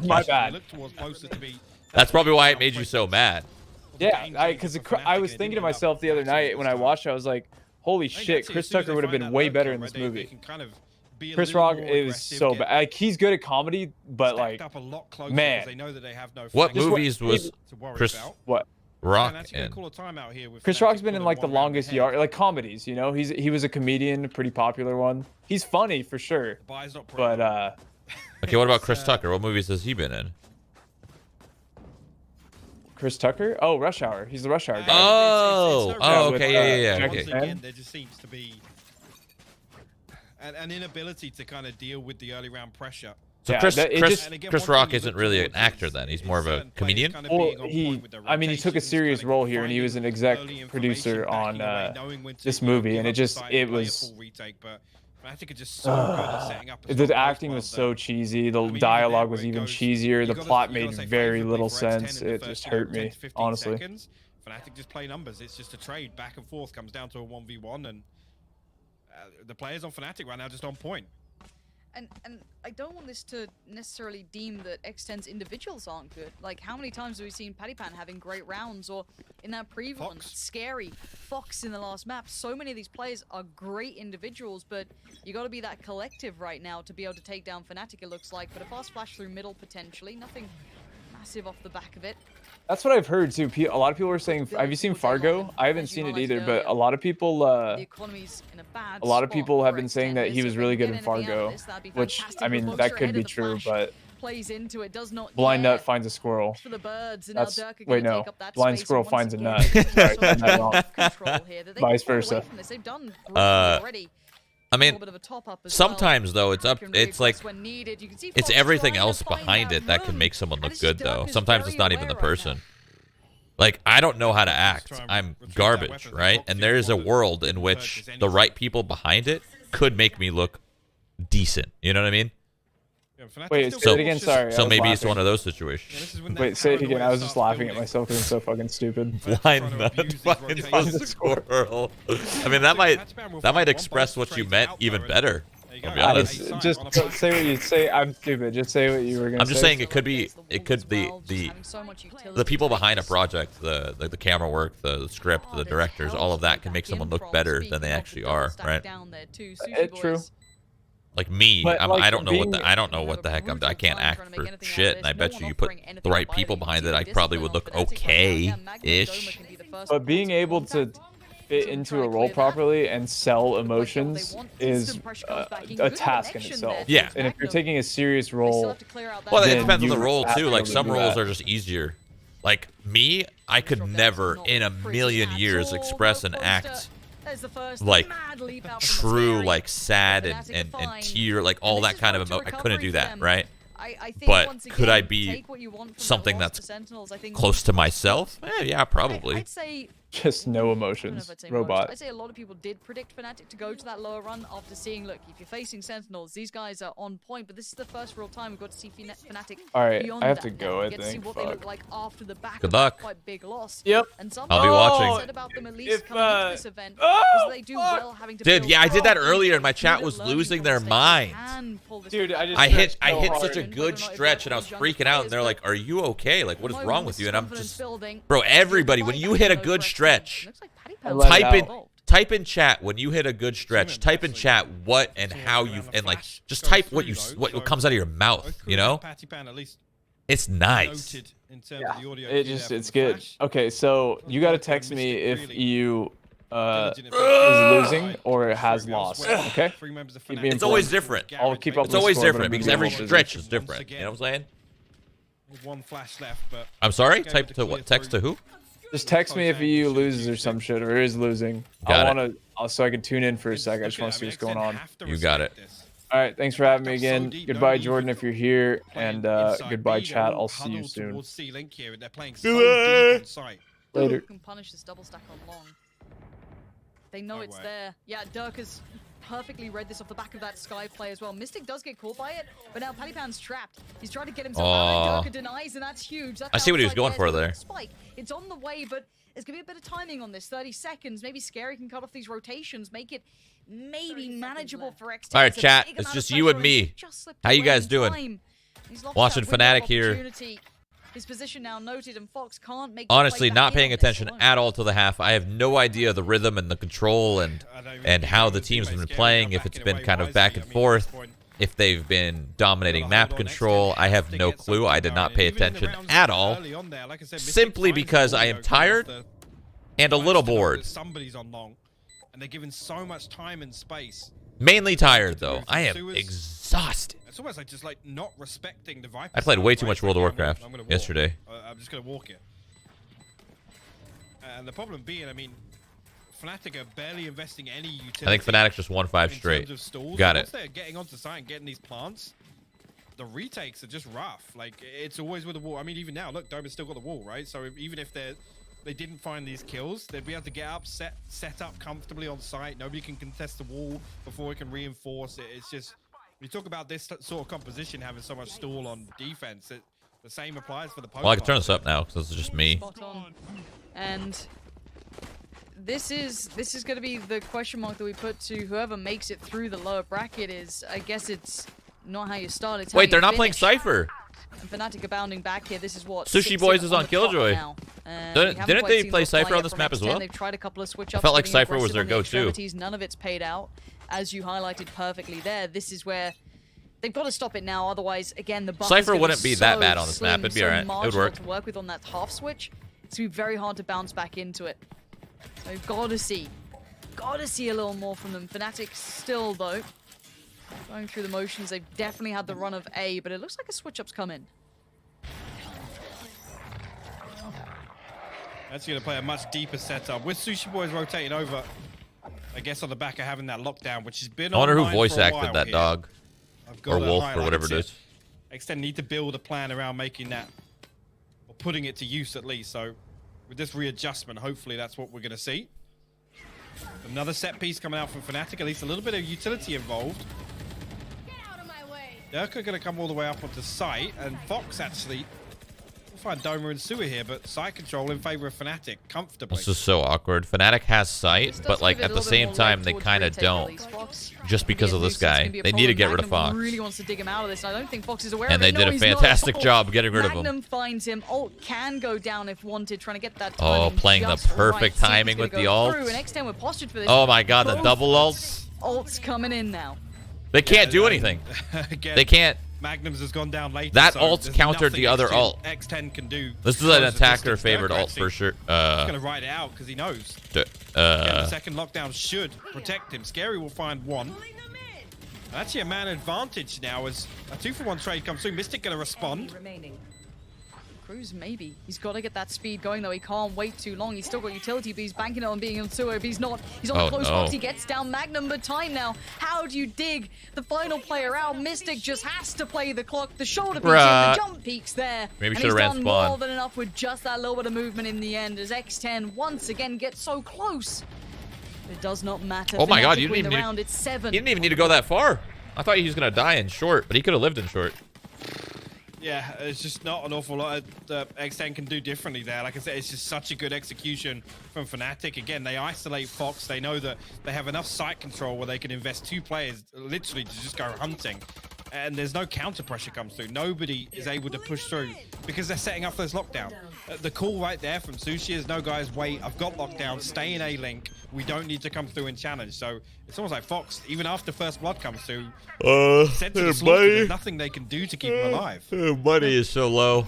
My bad. That's probably why it made you so mad. Yeah, because I was thinking to myself the other night when I watched it, I was like, holy shit, Chris Tucker would have been way better in this movie. Chris Rock is so bad. Like, he's good at comedy, but like, man. What movies was Chris Rock in? Chris Rock's been in like The Longest Yard, like comedies, you know? He was a comedian, a pretty popular one. He's funny for sure. But okay, what about Chris Tucker? What movies has he been in? Chris Tucker? Oh, Rush Hour. He's the Rush Hour guy. Oh, okay, yeah. Okay. Again, there just seems to be an inability to kind of deal with the early round pressure. So Yeah, Chris Rock isn't really an actor then. He's more of a comedian. Well, I mean, he took a serious role here, and he was an exec producer on this movie, and it was. The acting was so cheesy. The dialogue was even cheesier. The plot made very little sense. It just hurt me, honestly. Fnatic just play numbers. It's just a trade back and forth. Comes down to a 1v1, and the players on Fnatic right now just on point. And I don't want this to necessarily deem that X10's individuals aren't good. Like, how many times have we seen Patiphan having great rounds, or in that previous one, sScary, foxz in the last map? So many of these players are great individuals, but you got to be that collective right now to be able to take down Fnatic, it looks like. But a fast flash through middle, potentially. Nothing massive off the back of it. That's what I've heard too. A lot of people are saying, "Have you seen Fargo?" I haven't seen it either, but a lot of people, have been saying that he was really good in Fargo, which I mean that could be true, but blind nut finds a squirrel. That's wait no, blind squirrel finds a nut. Vice versa. I mean, sometimes though it's like it's everything else behind it that can make someone look good though. Sometimes it's not even the person. Like, I don't know how to act. I'm garbage, right? And there is a world in which the right people behind it could make me look decent. You know what I me? Wait, say it again. Sorry. So maybe it's one of those situations. Wait, say it again. I was just laughing at myself because I'm so fucking stupid. Blind nut finds a squirrel. I mean, that might express what you meant even better. I'll be honest. Just say what you say. I'm stupid. Just say what you were gonna say. I'm just saying it could be the people behind a project, the camera work, the script, the directors, all of that can make someone look better than they actually are, right? True. Like me, I don't know what the heck I'm doing. I can't act for shit, and I bet you put the right people behind it, I probably would look okay-ish. But being able to fit into a role properly and sell emotions is a task in itself. Yeah. And if you're taking a serious role, well, it depends on the role too. Like, some roles are just easier. Like me, I could never in a million years express and act like true, like sad and tear, like all that kind of I couldn't do that, right? But could I be something that's close to myself? Yeah, probably. I'd say just no emotions, robot. I'd say a lot of people did predict Fnatic to go to that lower run after seeing, look, if you're facing Sentinels, these guys are on point, but this is the first real time we've got to see Fnatic. All right, I have to go, I think. See what they look like after the back. Good luck. Quite big loss. Yep. And I'll be watching. Said about them at least coming into this event, they do well having to Dude, yeah, I did that earlier, and my chat was losing their minds. Dude, I hit such a good stretch, and I was freaking out, and they're like, "Are you okay? Like, what is wrong with you?" And I'm just, bro, everybody, when you hit a good stretch, type in chat when you hit a good stretch. Type in chat what and how you, and like just type what comes out of your mouth. You know, it's nice. Yeah, it's good. Okay, so you gotta text me if EU is losing or has lost. Okay, it's always different. I'll keep up. It's always different because every stretch is different. You know what I'm saying? One flash left, but I'm sorry. Type to what? Text to who? Just text me if EU loses or some shit, or is losing. So I can tune in for a sec. I just want to see what's going on. You got it. All right, thanks for having me again. Goodbye, Jordan, if you're here, and goodbye, chat. I'll see you soon. Later. Can punish this double stack on long. They know it's there. Yeah, Derke's perfectly read this off the back of that Sky play as well. Mistic does get caught by it, but now Patiphan's trapped. He's trying to get himself out. Derke denies, and that's huge. That's I see what he was going for there. Spike. It's on the way, but there's going to be a bit of timing on this. 30 seconds. Maybe sScary can cut off these rotations, make it maybe manageable for X10. All right, chat. It's just you and me. How you guys doing? Watching Fnatic here. His position now noted, and foxz can't make. Honestly, not paying attention at all to the half. I have no idea the rhythm and the control and how the teams have been playing. If it's been kind of back and forth, if they've been dominating map control, I have no clue. I did not pay attention at all, simply because I am tired and a little bored. Somebody's on long, and they're given so much time and space. Mainly tired though. I am exhausted. It's almost like just like not respecting the Viper. I played way too much World of Warcraft yesterday. I'm just gonna walk it. And the problem being, I mean, Fnatic are barely investing any utility. I think Fnatic just won 5 straight. Got it. Once they're getting onto site and getting these plants, the retakes are just rough. Like, it's always with the wall. I mean, even now, look, Doma's still got the wall, right? So even if they didn't find these kills, they'd be able to get up, set up comfortably on site. Nobody can contest the wall before it can reinforce it. It's just, when you talk about this sort of composition having so much stall on defense, the same applies for the post. Well, I can turn this up now because it's just me. Spot on. And this is going to be the question mark that we put to whoever makes it through the lower bracket. Is, I guess it's not how you start, it's how Wait, they're you not playing finish. Cypher. And Fnatic are bounding back here. This is what sushiboys is on Killjoy. Didn't they play Cypher on this map as well? They've tried a couple of switch I ups. felt like Cypher was their go-to. None of it's paid out, as you highlighted perfectly there. This is where they've got to stop it now. Otherwise, again, the Cypher wouldn't be that bad on this map. It'd be alright. It would work. To work with on that half switch, it's gonna be very hard to bounce back into it. So we've got to see a little more from them. Fnatic still though going through the motions. They've definitely had the run of A, but it looks like a switch up's come in. That's going to play a much deeper setup with sushiboys rotating over. I guess on the back of having that lockdown, which has been. I wonder who online voice for a acted while that here. dog, or wolf, or whatever it is. X10 need to build a plan around making that, or putting it to use at least. So with this readjustment, hopefully that's what we're going to see. Another set piece coming out from Fnatic, at least a little bit of utility involved. Get out of my way. Derke going to come all the way up onto site, and foxz actually will find Doma and Sewer here, but site control in favor of Fnatic comfortably. This is so awkward. Fnatic has sight, but like at the same time they kind of don't, just because of this guy. They need to get rid of foxz. Really wants to dig him out of this. I don't think foxz is aware And of it. they did No, a he's not. fantastic job getting rid of him. Magnum finds him. Ult can go down if wanted, trying to get that Oh, timing playing the just perfect right. timing Seeker's with gonna the go ult. through, and X10 were postured for this. Oh my god, the Both double ults. ults coming in now. They can't do anything. Again, They can't. Magnums has gone down later. That so ult's there's countered nothing the other ult. X10 can do. This is an Close the attacker distance. favorite Derke ult for actually sure. He's gonna ride it out because he knows. Again, the second lockdown should protect him. sScary will find one. Actually, a man advantage now as a 2-for-1 trade comes through. Mistic gonna respond. Remaining. Crws, maybe. He's got to get that speed going, though. He can't wait too long. He's still got utility, but he's banking it on being on sewer. If he's not, he's on Oh, the close no. box. He gets down Magnum, but time now. How do you dig the final player out? Mistic just has to play the clock. The shoulder peeks in, Bruh. the jump peaks there. Maybe and should've he's ran done spawn. more than enough with just that little bit of movement in the end as X10 once again gets so close. It does not matter. Oh my god, Fnatic you didn't win even the need, round. It's 7. he didn't even need to go that far. I thought he was gonna die in short, but he could have lived in short. Yeah, it's just not an awful lot X10 can do differently there. Like I said, it's just such a good execution from Fnatic. Again, they isolate foxz. They know that they have enough site control where they can invest 2 players literally to just go hunting. And there's no counter pressure comes through. Nobody is able to push through because they're setting up for this lockdown. The call right there from Sushi is, no guys, wait, I've got lockdown, stay in A-Link. We don't need to come through and challenge. So it's almost like foxz, even after first blood comes through, sent to the slaughter, there's nothing they can do to keep him alive. Money is so low.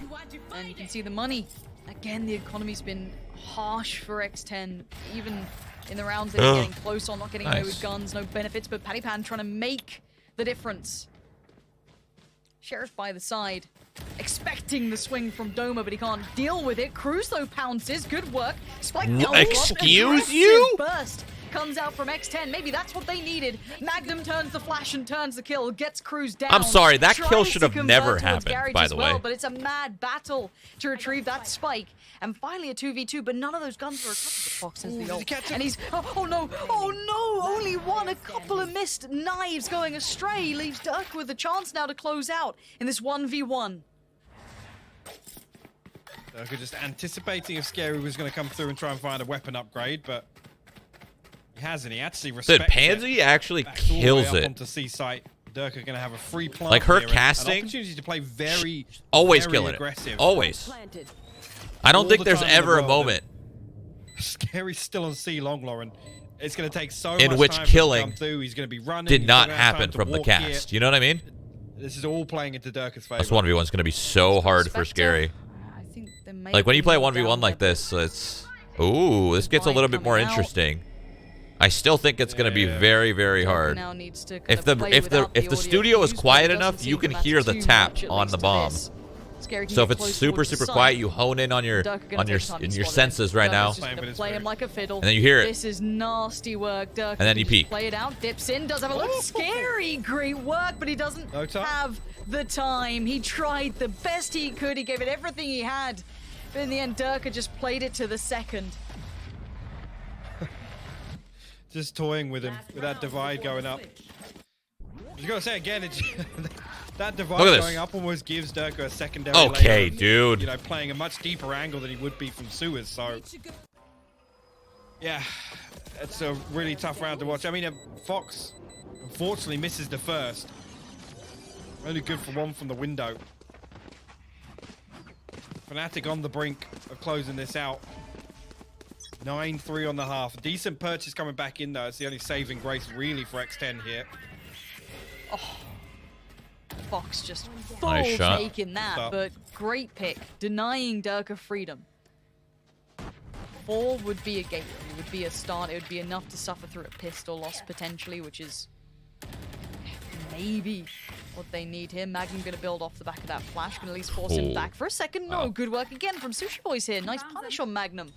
And you can see the money. Again, the economy's been harsh for X10. Even in the rounds that are getting close on, not getting away with guns, no benefits, but Patiphan trying to make the difference. Sheriff by the side, expecting the swing from Doma, but he can't deal with it. Crws, though, pounces. Good work. Spike down. Excuse you? Burst comes out from X10. Maybe that's what they needed. Magnum turns the flash and turns the kill. Gets Crws down. I'm sorry, that Tries kill to should have convert never towards happened, Garage by as the well, way. But it's a mad battle to retrieve that spike. And finally a 2v2, but none of those guns were equipped with foxz as the ult. And he's, oh no, only one. A couple of missed knives going astray. Leaves Derke with a chance now to close out in this 1v1. Derke just anticipating if sScary was going to come through and try and find a weapon upgrade, but he hasn't. He actually respects Dude, Pansy actually Backs all the way kills up it. onto C site. Derke are going to have a free plant Like her here and casting, an opportunity to play very, always very killing aggressive. it. Always. Planted. I don't All think the there's time in the ever a world, moment sScary's still on C long, Lauren. It's going to take so in much which time for him to killing come through. He's going to be running. did He's not gonna have time happen to from the walk here. cast. You know what I mean? This is all playing into Derke's favor. This 1v1 is going to be so hard for sScary. I think there may Like when you be play more 1v1 down like there, this, it's this gets a little bit more coming out. interesting. I still think it's going to be very, very but hard. now needs to kind If of the play if the without if the audio studio is cues, but quiet it doesn't enough, you seem can to matter hear the too tap much, at on least the to bomb. this. sScary can So if get it's close super towards the super site. quiet, you hone in on your Derke gonna take time to spot it. senses right now, Derke's just gonna play him like a fiddle. and then you hear it. This is nasty work. Derke And then can you just peek. play it out, dips in, does have a look. Scary, great work, but he doesn't No time. have the time. He tried the best he could. He gave it everything he had, but in the end, Derke just played it to the second. Just toying with him, with that divide going up. You gotta say again, it's that divide Look at this. going up almost gives Derke a secondary Okay, layer of, dude. you know, playing a much deeper angle than he would be from sewers. So, yeah, it's a really tough round to watch. I mean, foxz unfortunately misses the first. Only good for one from the window. Fnatic on the brink of closing this out. 9-3 on the half. Decent purchase coming back in though. It's the only saving grace really for X10 here. Oh, foxz just full Nice shot. taking that, Stop. but great pick, denying Derke freedom. 4 would be a gateway, it would be a start, it would be enough to suffer through a pistol loss potentially, which is maybe what they need here. Magnum going to build off the back of that flash, can at least force him back for a second. No, good work again from sushiboys here. Nice punish on Magnum.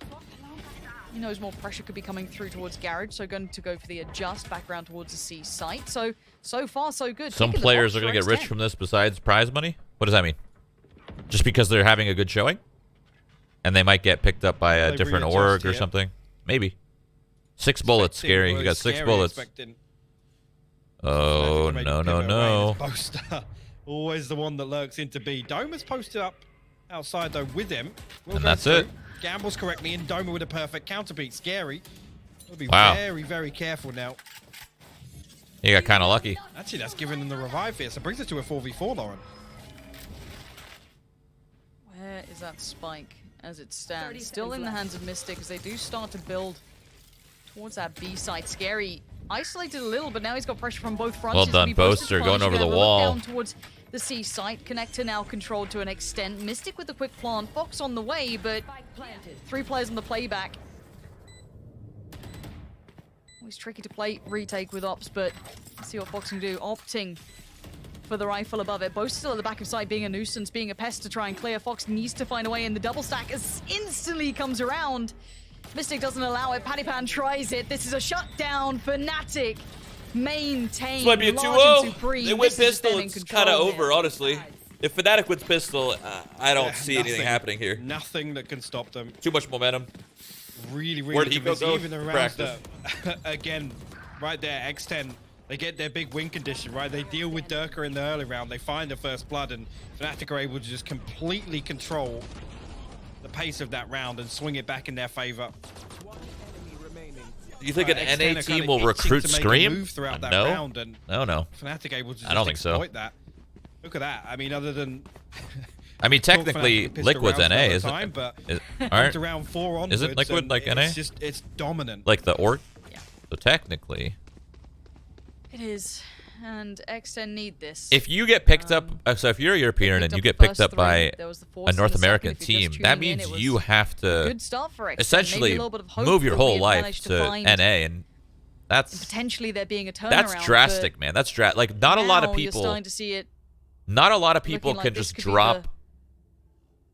He knows more pressure could be coming through towards Garage, so going to go for the adjust back around towards the C site. So far, so good. Some Taking the players box are going for to get rich X10. from this besides prize money? What does that mean? Just because they're having a good showing? And they might get picked up by a They different readjust org or here. something? Maybe. 6 bullets, Scary. You got 6 bullets. Oh, no, no, no. Boaster, always the one that lurks into B. Doma's posted up outside though with him. And that's it. Gambles correctly, and Doma with a perfect counterbeat. Scarry. We'll be Wow. very, very careful now. He got kind of lucky. Actually, that's giving them the revive here, so brings it to a 4v4, Lauren. Where is that spike as it stands? Still in the hands of Mistic as they do start to build towards that B side. Scarry isolated a little, but now he's got pressure from both fronts. Well He's gonna done, be posted Boaster, to going punish. over He's the gonna look wall. down towards the C site. Connector now controlled to an extent. Mistic with the quick plant. foxz on the way, but 3 players on the playback. Always tricky to play retake with ops, but let's see what foxz can do. Opting for the rifle above it. Both still at the back of sight, being a nuisance, being a pest to try and clear. foxz needs to find a way in. The double stack as instantly comes around. Mistic doesn't allow it. Patiphan tries it. This is a shutdown. Fnatic maintain. This might be a large 2-0. and supreme. They win This is pistol, them in it's control kind of here. over, honestly. If Fnatic wins pistol, I don't Yeah, see anything happening here. Nothing that can stop them. Too much momentum. Really, Where'd really Hiko convincing. go? Even the rounds that, again, right there, X10, they get their big win condition, right? They deal with Derke in the early round. They find the first blood, and Fnatic are able to just completely control the pace of that round and swing it back in their favor. Do you think an X10 NA are team kinda will itching recruit to make a Scream? move throughout that No. round, and No. Fnatic able to just I don't think so. exploit that. Look at that. I mean, other than I mean, technically, Fnatic pissed Liquid's around NA, another isn't time, it? but Aren't up to round 4 onwards, Isn't Liquid and like NA? it's dominant. like the org? Yeah. So technically, It is. And X10 need this. if you get picked up, so if you're a European and you get picked up by a North American team, that means you have to good start for X10. essentially Maybe a little bit of hope move your that whole we've life managed to find. NA, and that's Potentially there being a turnaround. that's drastic, man. That's like not a lot of now You're people. starting to see it. Not a lot of people looking like can this just could be drop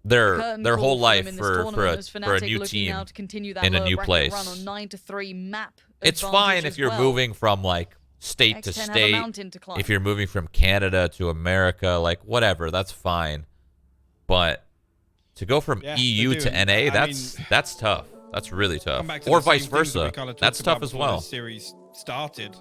their curtain whole call for life them in this for tournament, as a Fnatic new looking team now to continue that in a lower new bracket place. Run on 9-3 map It's advantage fine if as you're well. moving from like state to X10 have a state. mountain to climb. If you're moving from Canada to America, like whatever, that's fine. But to go from Yeah, EU they do. to NA, I that's tough. That's really tough. Come back to Or the same vice things that we versa. kinda talked That's about tough as before well. this series started.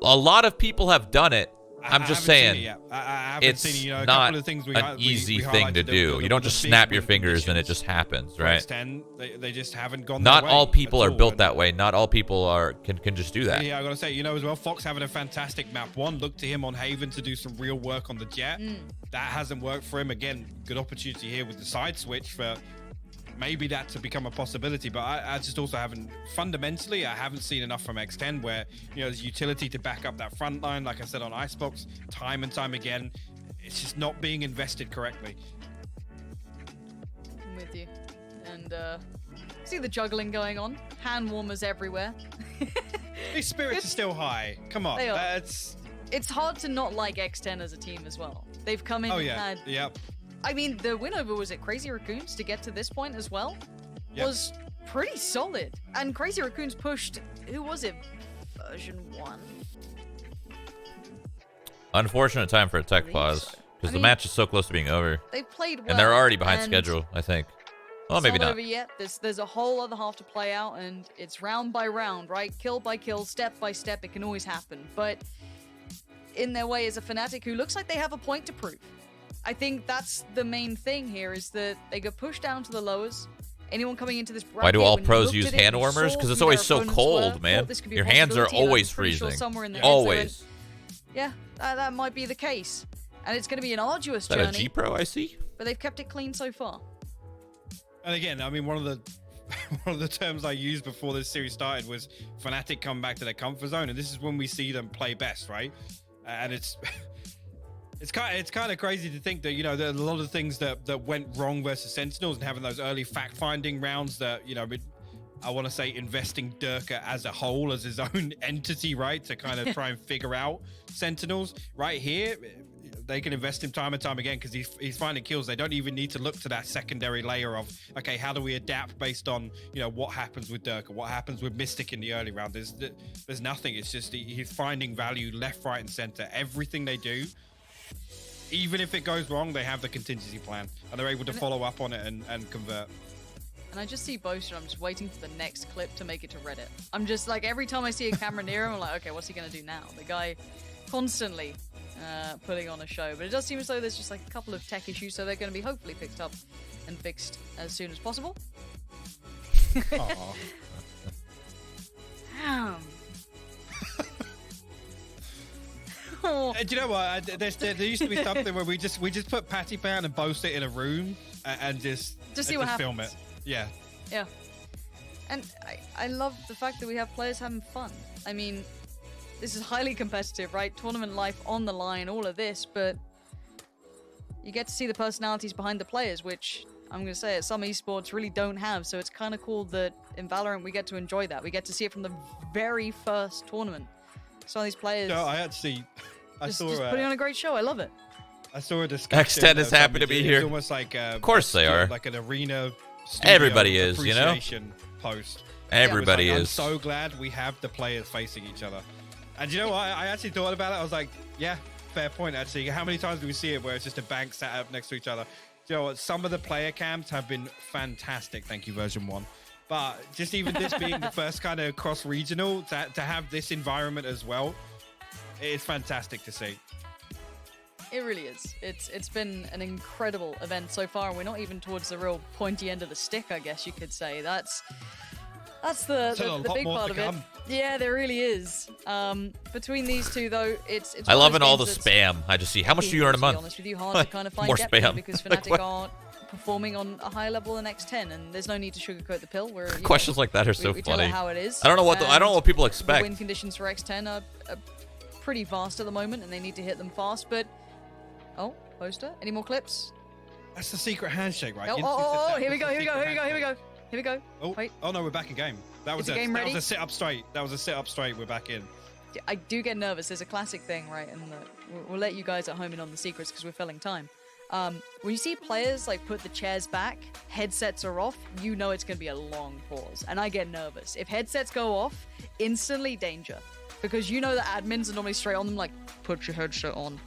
A lot of people have done it. I'm just saying, I haven't it's seen it, you know, a not couple of things an easy thing highlighted to the- do. the- You don't the just big snap your win fingers and it conditions just happens, for right? X10, they just haven't gone Not their way all people at are all, built and- that way. Not all people can just do that. Yeah, I gotta say, you know, as well, foxz having a fantastic map 1. Look to him on Haven to do some real work on the jet. That hasn't worked for him. Again, good opportunity here with the side switch for maybe that to become a possibility. But I just also haven't, fundamentally, I haven't seen enough from X10 where, you know, there's utility to back up that front line. Like I said on Icebox, time and time again, it's just not being invested correctly. I'm with you. And see the juggling going on. Hand warmers everywhere. These spirits are still high. Come on, They are. It's hard to not like X10 as a team as well. They've come in Oh and yeah, had yep. I mean, the win over, was it Crazy Raccoons to get to this point as well? Yep. Was pretty solid. And Crazy Raccoons pushed, who was it? Version 1? Unfortunate time for a tech pause. Because the match is so close to being over. They played well. And they're already behind schedule, I think. Well, maybe not. Over yet. There's a whole other half to play out, and it's round by round, right? Kill by kill, step by step. It can always happen. But in their way is a Fnatic who looks like they have a point to prove. I think that's the main thing here, is that they get pushed down to the lowers. Anyone coming into this bracket, why do all pros use hand warmers? Because it's always so cold, man. Your hands are always freezing. Always. Yeah, that might be the case. And it's going to be an arduous journey. Is that a G Pro I see? But they've kept it clean so far. And again, I mean, one of the terms I used before this series started was Fnatic come back to their comfort zone, and this is when we see them play best, right? And it's kind of crazy to think that, you know, there are a lot of things that went wrong versus Sentinels, and having those early fact-finding rounds that, you know, I want to say investing Derke as a whole, as his own entity, right, to kind of try and figure out Sentinels. Right here, they can invest him time and time again because he's finding kills. They don't even need to look to that secondary layer of, okay, how do we adapt based on, you know, what happens with Derke, what happens with Mistic in the early round. There's nothing. It's just he's finding value left, right, and center. Everything they do, even if it goes wrong, they have the contingency plan, and they're able to follow up on it and convert. And I just see Boaster, I'm just waiting for the next clip to make it to Reddit. I'm just like, every time I see a camera near him, I'm like, okay, what's he gonna do now? The guy constantly putting on a show, but it does seem as though there's just like a couple of tech issues, so they're going to be hopefully picked up and fixed as soon as possible. Do you know what? There used to be something where we just put Patiphan and Boaster in a room and just see what happens. Film it. Yeah. Yeah. And I love the fact that we have players having fun. I mean, this is highly competitive, right? Tournament life on the line, all of this, but you get to see the personalities behind the players, which I'm going to say at some esports really don't have. So it's kind of cool that in Valorant we get to enjoy that. We get to see it from the very first tournament. Some of these players. No, I saw just putting on a great show. I love it. I saw a discussion. X10 is happy to be here. It's almost like of course they are. Like an arena. Everybody is, you know. Post. Everybody is. I'm so glad we have the players facing each other. And you know what? I actually thought about it. I was like, yeah, fair point, actually. How many times do we see it where it's just a bank sat up next to each other? You know what? Some of the player cams have been fantastic. Thank you, version 1. But just even this being the first kind of cross-regional, to have this environment as well, it's fantastic to see. It really is. It's been an incredible event so far. We're not even towards the real pointy end of the stick, I guess you could say. That's the big part of it. Yeah, there really is. Between these two, though, it's I love all the spam. I just see how much do you earn a month. To be honest with you, hard to kind of find more spam because Fnatic like, aren't performing on a higher level than X10, and there's no need to sugarcoat the pill. Questions like that are so we funny. Tell it how it is. I don't know what people expect. The win conditions for X10 are pretty vast at the moment, and they need to hit them fast. But Boaster, any more clips? That's the secret handshake, right? Here we go. Oh, wait. Oh no, we're back in game. That was a sit up straight. We're back in. I do get nervous. There's a classic thing, right? And we'll let you guys at home in on the secrets because we're filling time. When you see players like put the chairs back, headsets are off, you know it's going to be a long pause. And I get nervous. If headsets go off, instantly danger. Because you know the admins are normally straight on them like, put your headset on.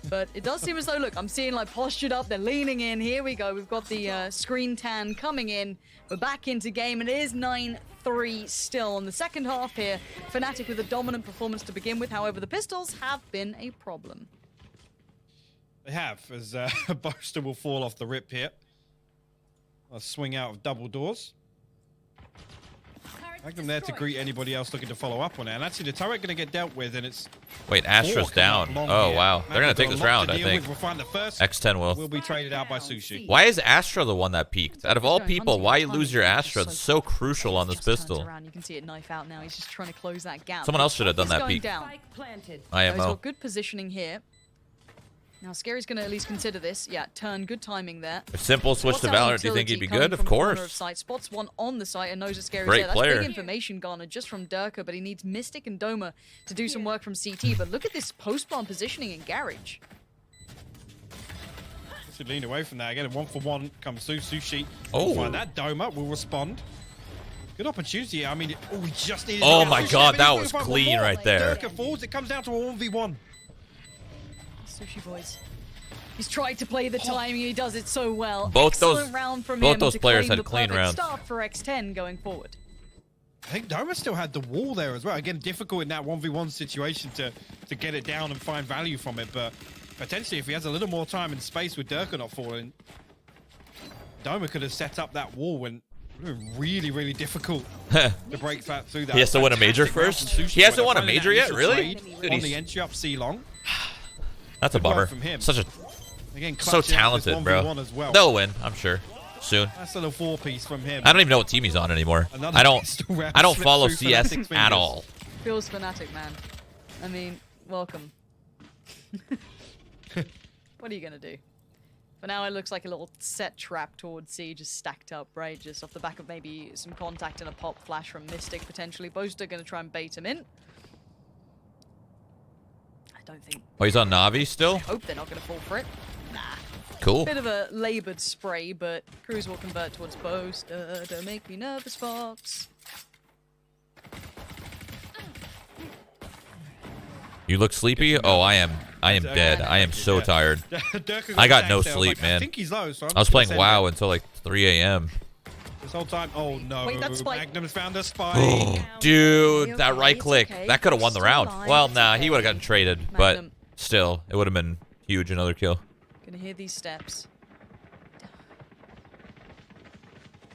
But it does seem as though, look, I'm seeing like postured up, they're leaning in. Here we go. We've got the screen tan coming in. We're back into game, and it is 9-3 still in the second half here. Fnatic with a dominant performance to begin with. However, the pistols have been a problem. They have, as Boaster will fall off the rip here. I'll swing out of double doors. Magnum there to greet anybody else looking to follow up on it. And actually, the turret going to get dealt with, and it's... Wait, Astra's down. Oh, wow. They're going to take this round, I think. We'll find the first. X10 will be traded out by Sushi. Why is Astra the one that peaked? Out of all people, why you lose your Astra? It's so crucial on this pistol. You can see it knife out now. He's just trying to close that gap. Someone else should have done that peak. IMO. He's got good positioning here. Now, sScary's going to at least consider this. Yeah, turn, good timing there. If Simple switched to Valorant, do you think he'd be good? Of course. Spots one on the site and knows that sScary's Great there. player. That's big information garnered just from Derke, but he needs Mistic and Doma to do some work from CT. But look at this post-bomb positioning in Garage. to lean away from that. Again, 1-for-1 comes through. Sushi. Oh. Find that. Doma will respond. Good opportunity. I mean, we just needed. Oh to my get God, Sushi. that Maybe was we can find clean one more. right there. Derke falls. It comes down to a 1v1. Sushiboys. He's tried to play the timing, and he does it so well. Both those- Excellent round from both him those to players claim had the clean perfect rounds. start for X10 going forward. I think Doma still had the wall there as well. Again, difficult in that 1v1 situation to get it down and find value from it. But potentially, if he has a little more time and space with Derke not falling, Doma could have set up that wall and it would have been really, really difficult to break that through that. He has to win a major Fantastic round first? from Sushi He hasn't Boy. won a Finally, major that yet? initial Really? trade Dude, on he's- the entry up C long. That's a Good work bummer. from him. Such a Again, so clutching out this talented, bro. 1v1 as well. They'll win, I'm sure. Soon. That's a little 4-piece from him. I don't even know what team he's on anymore. Another I don't pistol round I don't slipped follow through CS Fnatic's at fingers. all. Feels Fnatic, man. I mean, welcome. What are you gonna do? For now, it looks like a little set trap towards C, just stacked up, right? Just off the back of maybe some contact and a pop flash from Mistic, potentially. Boaster gonna try and bait him in. I don't think... Oh, he's on Navi still? Hope they're not gonna fall for it. Nah. Cool. Bit of a labored spray, but Crws will convert towards Boaster. Don't make me nervous, foxz. You look sleepy? Oh, I am dead. I am so tired. I got no sleep, man. I think he's low, so I'm I was just gonna playing send WoW it. until like 3 a.m. This whole time. Oh no. Wait, that's spike. Magnum's found a spike. Oh, dude, Okay, that right it's click. okay. That could have won the Still round. alive, Well, it's nah, he would have okay. gotten traded, but Magnum. still, it would have been huge, another kill. Gonna hear these steps.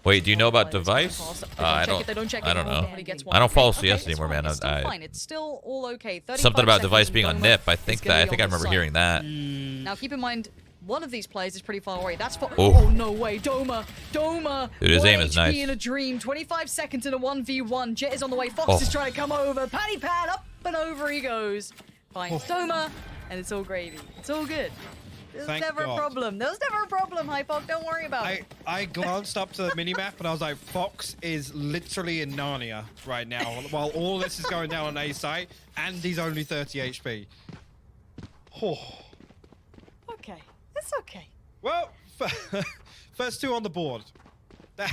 Wait, do you know about It's gonna device? pass. I They don't check it. I don't know. Nobody gets one. I don't follow Okay, CS it's anymore, fine, man. It's still I fine. It's still all okay. 35 something about seconds device and being on Doma nip. I is think gonna that. I be think I on the remember site. hearing that. Now keep in mind, one of these players is pretty far away. That's for. Oh. Oh no way, Doma. Dude, his 1 aim is HP nice. in a dream. 25 seconds in a 1v1. Jet is on the way. Fox Oh. is trying to come over. Patiphan up and over he goes. Finds Doma, and it's all gravy. It's all good. There's Thank never God. a problem. There's never a problem, Hypok. Don't worry about it. I glanced up to the minimap and I was like, foxz is literally in Narnia right now while all this is going down on A site and he's only 30 HP. Oh. Okay, it's okay. Well, first two on the board.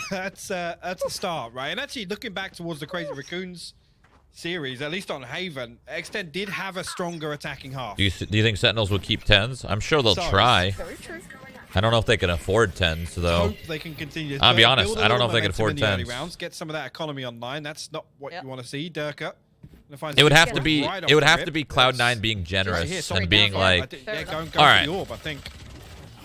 That's a start, right? And actually, looking back towards the Crazy Raccoons series, at least on Haven, X10 did have a stronger attacking half. Do you think Sentinels will keep 10s? I'm sure they'll So- try. Very true. I don't know if they can afford 10s, though. Hope they can continue. I'll be build honest, a I don't know little if they can momentum afford in the early 10s. rounds, get some of that economy online. That's not what Yep. you want to see, Derke. It would have to Yeah. be. Right off It would the have rip. to be Cloud9 That's- being Right generous here, and sorry, being down, like, Fair yeah, enough. go All for right. the orb, I think.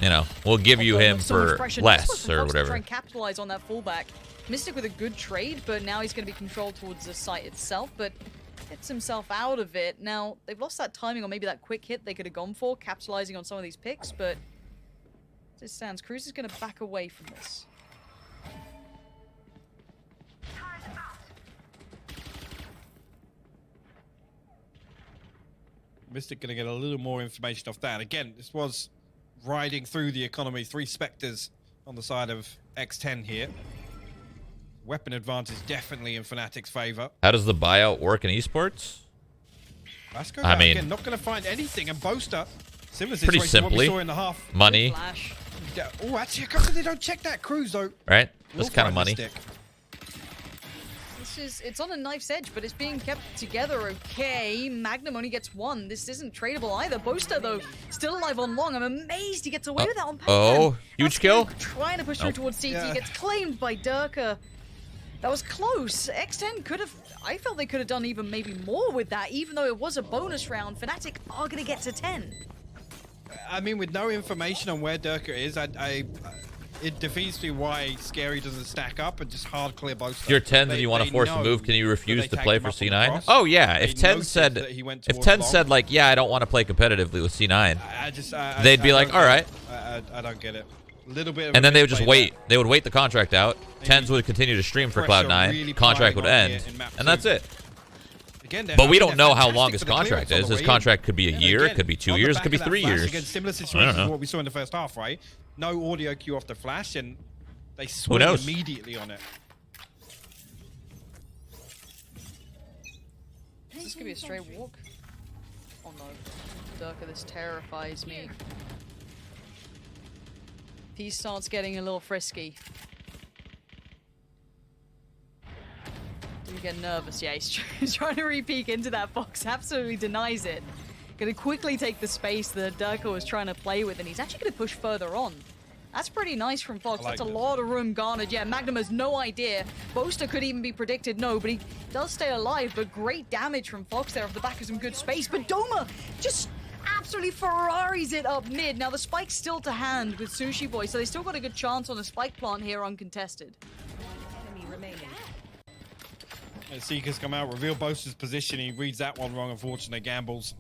you know, we'll give you him So much for pressure. less This was or Fox to Try whatever. and capitalize on that fullback. Mistic with a good trade, but now he's going to be controlled towards the site itself, but gets himself out of it. Now, they've lost that timing or maybe that quick hit they could have gone for, capitalizing on some of these picks, but as it stands, Crws is going to back away from this. Mistic going to get a little more information off that. Again, this was riding through the economy. 3 Spectres on the side of X10 here. Weapon advantage definitely in Fnatic's favor. How does the buyout work in esports? Vasco, I mean- again, not going to find anything. And Boaster, similar Pretty situation to what we simply. saw in the half. Money, Flash. Yeah, oh, actually, I can't believe they don't check that. Crws, though. right? will That's kind of find money. Mistic. It's on a knife's edge, but it's being kept together okay. Magnum only gets 1. This isn't tradable either. Boaster, though, still alive on long. I'm amazed he gets away with that on Patiphan. Oh, huge That's kill. good. Trying to push through Nope. towards CT. Yeah. Gets claimed by Derke. That was close. X10 could have... I felt they could have done even maybe more with that, even though it was a bonus round. Fnatic are going to get to 10. I mean, with no information on where Derke is, it defeats me why sScary doesn't stack up and just hard clear Boaster. If you're 10 and you want to force a know move, can you that refuse they to tagged play him for up on the C9? cross. Oh yeah, They if 10 noticed said, that he went if towards 10 long. said like, yeah, I don't want to play competitively with C9, I they'd be like, don't all get right. it. I don't get it. A little bit of and a then they would just misplay wait. They would wait the contract out. 10s would continue to stream for Pressure Cloud9. really Contract would piling on end, here in map and that's 2. it. there. Again, But we they're don't know how long fantastic his for the contract clearance is. on His the way in. contract could be a And year, it again, could be 2 on the years, it back could be of that 3 flash, years. Again, similar I don't situation know. to what we saw in the first half, right? No audio cue off the flash, and they swing knows? immediately on it. This could be a straight walk. Oh no. Derke, this terrifies me. He starts getting a little frisky. Do you get nervous? Yeah, he's trying to re-peek into that. Fox absolutely denies it. Gonna quickly take the space that Derke was trying to play with, and he's actually gonna push further on. That's pretty nice from Fox. That's a lot of room garnered. Yeah, Magnum has no idea. Boaster could even be predicted. No, but he does stay alive. But great damage from Fox there off the back of some good space. But Doma just absolutely Ferraris it up mid. Now the spike's still to hand with sushiboys, so they still got a good chance on a spike plant here uncontested. Enemy remaining. Seeker's come out, reveal Boaster's position. He reads that one wrong, unfortunately. Gambles.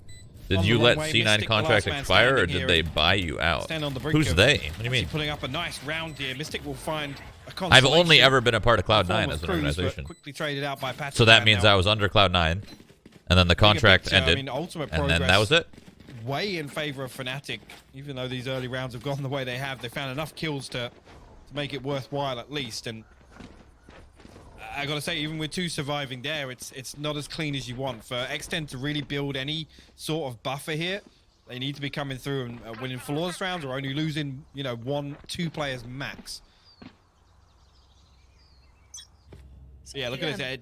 Did you let C9 contract expire, or did they buy you out? Who's they? What do you mean? Pulling up a nice round here. Mistic will find a I've only ever been a part of Cloud9 as an organization. Quickly traded out by Patiphan. So that means I was under Cloud9, and then the contract ended, and then that was it? Way in favor of Fnatic, even though these early rounds have gone the way they have. They found enough kills to make it worthwhile at least, and I gotta say, even with 2 surviving there, it's not as clean as you want. For X10 to really build any sort of buffer here, they need to be coming through and winning flawless rounds, or only losing, you know, 1-2 players max. So yeah, look at this.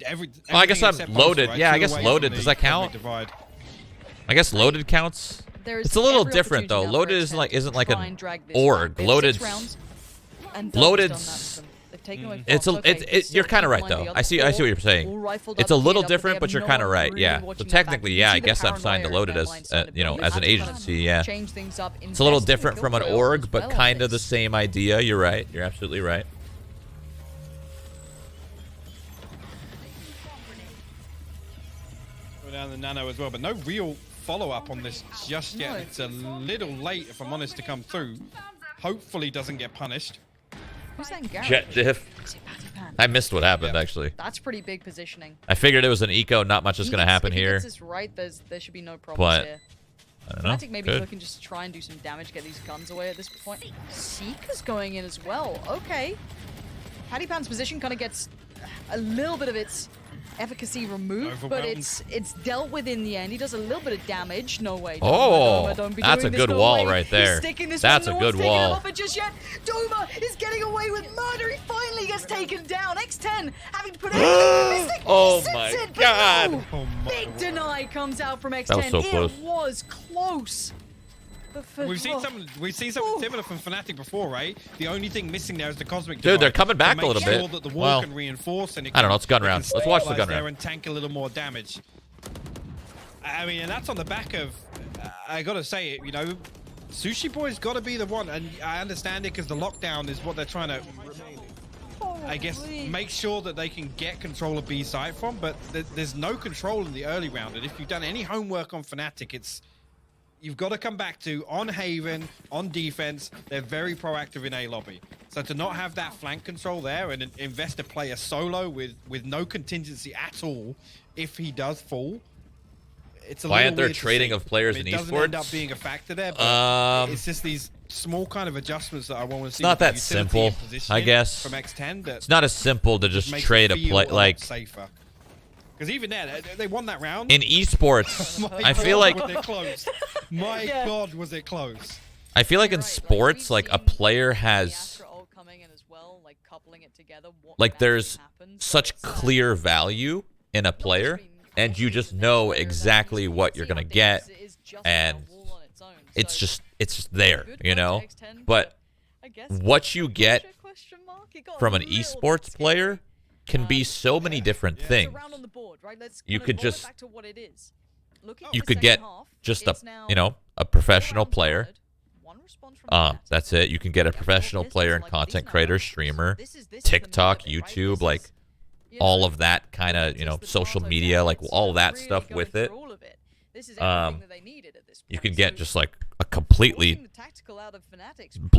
Well, I guess I'm loaded. Right? Yeah, I guess loaded. Does that count? I guess loaded counts. It's a little different though. Loaded isn't like an org. Loaded's you're kind of right though. I see what you're saying. It's a little different, but you're kind of right. Yeah. So technically, yeah, I guess I'm signed to Loaded as you know, as an agency. Yeah. It's a little different from an org, but kind of the same idea. You're right. You're absolutely right. Go down the nano as well, but no real follow-up on this just yet. It's a little late, if I'm honest, to come through. Hopefully doesn't get punished. Who's that in Garage? Jet diff. I missed what happened, actually. That's pretty big positioning. I figured it was an eco, not much is going to happen here. If he gets this right, there should be no problems here. I don't know. Fnatic maybe looking just to try and do some damage, get these guns away at this point. Seeker's going in as well. Okay. Patiphan's position kind of gets a little bit of its efficacy removed, but it's dealt with in the end. He does a little bit of damage. No way. Doma, don't be that's a good wall right there. That's a good wall. Just yet. Doma is getting away with murder. He finally gets taken down. X10 having to put Mistic. Oh my god. No. Big deny comes out from X10. That was so close. It was close. We've seen something similar from Fnatic before, right? The only thing missing there is the cosmic. Dude, they're coming back a little bit. Sure that the wall can reinforce and it I don't know. It's gun round. Let's watch the gun round and tank a little more damage. I mean, and that's on the back of. I gotta say it. You know, sushiboys got to be the one, and I understand it because the lockdown is what they're trying to. I guess make sure that they can get control of B side from, but there's no control in the early round, and if you've done any homework on Fnatic, it's. You've got to come back to, on Haven, on defense, they're very proactive in A lobby. So to not have that flank control there and invest a player solo with no contingency at all, if he does fall, it's a Why aren't there trading of players in esports? It doesn't end up being a factor there, but it's just these small kind of adjustments that I want to see. It's not that simple, I guess. From X10 it's not as simple to just trade a play, like... safer. Because even there, they won that round. In esports, I feel like... Was it close? My God, was it close? I feel like in sports, like a player has... Like there's such clear value in a player, and you just know exactly what you're going to get, and it's just there, you know? But what you get from an esports player can be so many different things. You could just, you could get just a, you know, a professional player. That's it. You can get a professional player and content creator, streamer, TikTok, YouTube, like all of that kind of, you know, social media, like all that stuff with it. You can get just like a completely,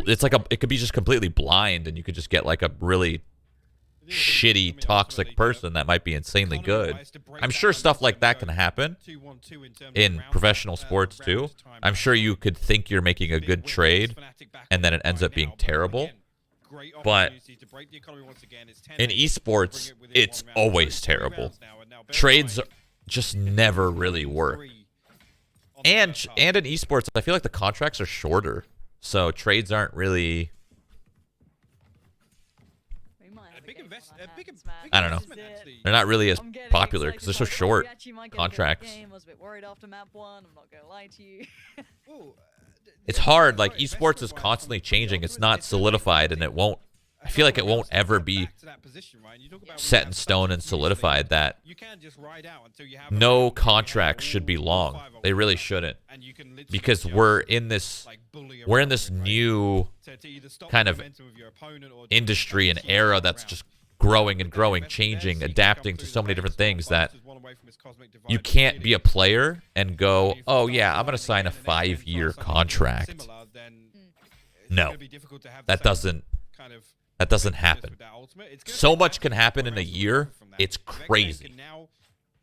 it's like it could be just completely blind, and you could just get like a really shitty, toxic person that might be insanely good. I'm sure stuff like that can happen in professional sports too. I'm sure you could think you're making a good trade, and then it ends up being terrible. But in esports, it's always terrible. Trades just never really work. And in esports, I feel like the contracts are shorter, so trades aren't really I don't know. They're not really as popular because they're so short contracts. I was a bit worried after map 1. I'm not gonna lie to you. It's hard. Like, esports is constantly changing. It's not solidified, and it won't. I feel like it won't ever be set in stone and solidified that no contracts should be long. They really shouldn't, because we're in this new kind of industry and era that's just growing and growing, changing, adapting to so many different things that you can't be a player and go, oh yeah, I'm going to sign a 5-year contract. No, that doesn't happen. So much can happen in a year. It's crazy.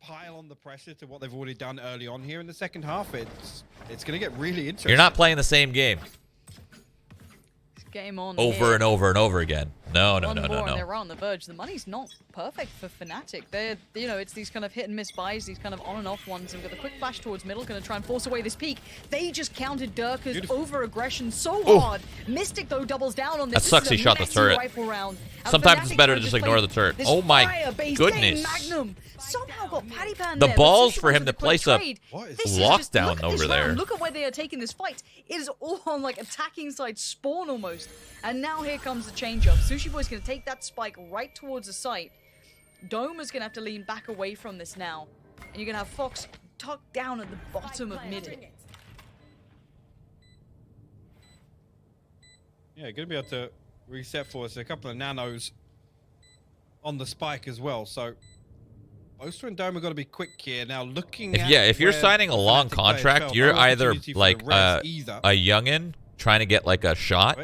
Pile on the pressure to what they've already done early on here in the second half. It's going to get really interesting. You're not playing the same game. Game on over here. and over and over again. No. And they're on the verge. The money's not perfect for Fnatic. They're, you know, it's these kind of hit and miss buys, these kind of on and off ones. And with a quick flash towards middle, going to try and force away this peak. They just countered Derke's over-aggression so hard. Mistic, though, doubles down on this. That sucks he shot the turret. Sometimes it's better to just ignore the turret. Oh my goodness. Magnum somehow got Patiphan the there, balls for him to place a lockdown just, over there. Look at where they are taking this fight. It is all on like attacking side spawn almost. And now here comes the change up. sushiboys going to take that spike right towards the site. Doma's going to have to lean back away from this now. And you're going to have foxz tucked down at the bottom of mid. Yeah, going to be able to reset for us a couple of nanos on the spike as well. So Boaster and Doma got to be quick here. Now looking at if you're signing a long contract, you're either like a youngin trying to get like a shot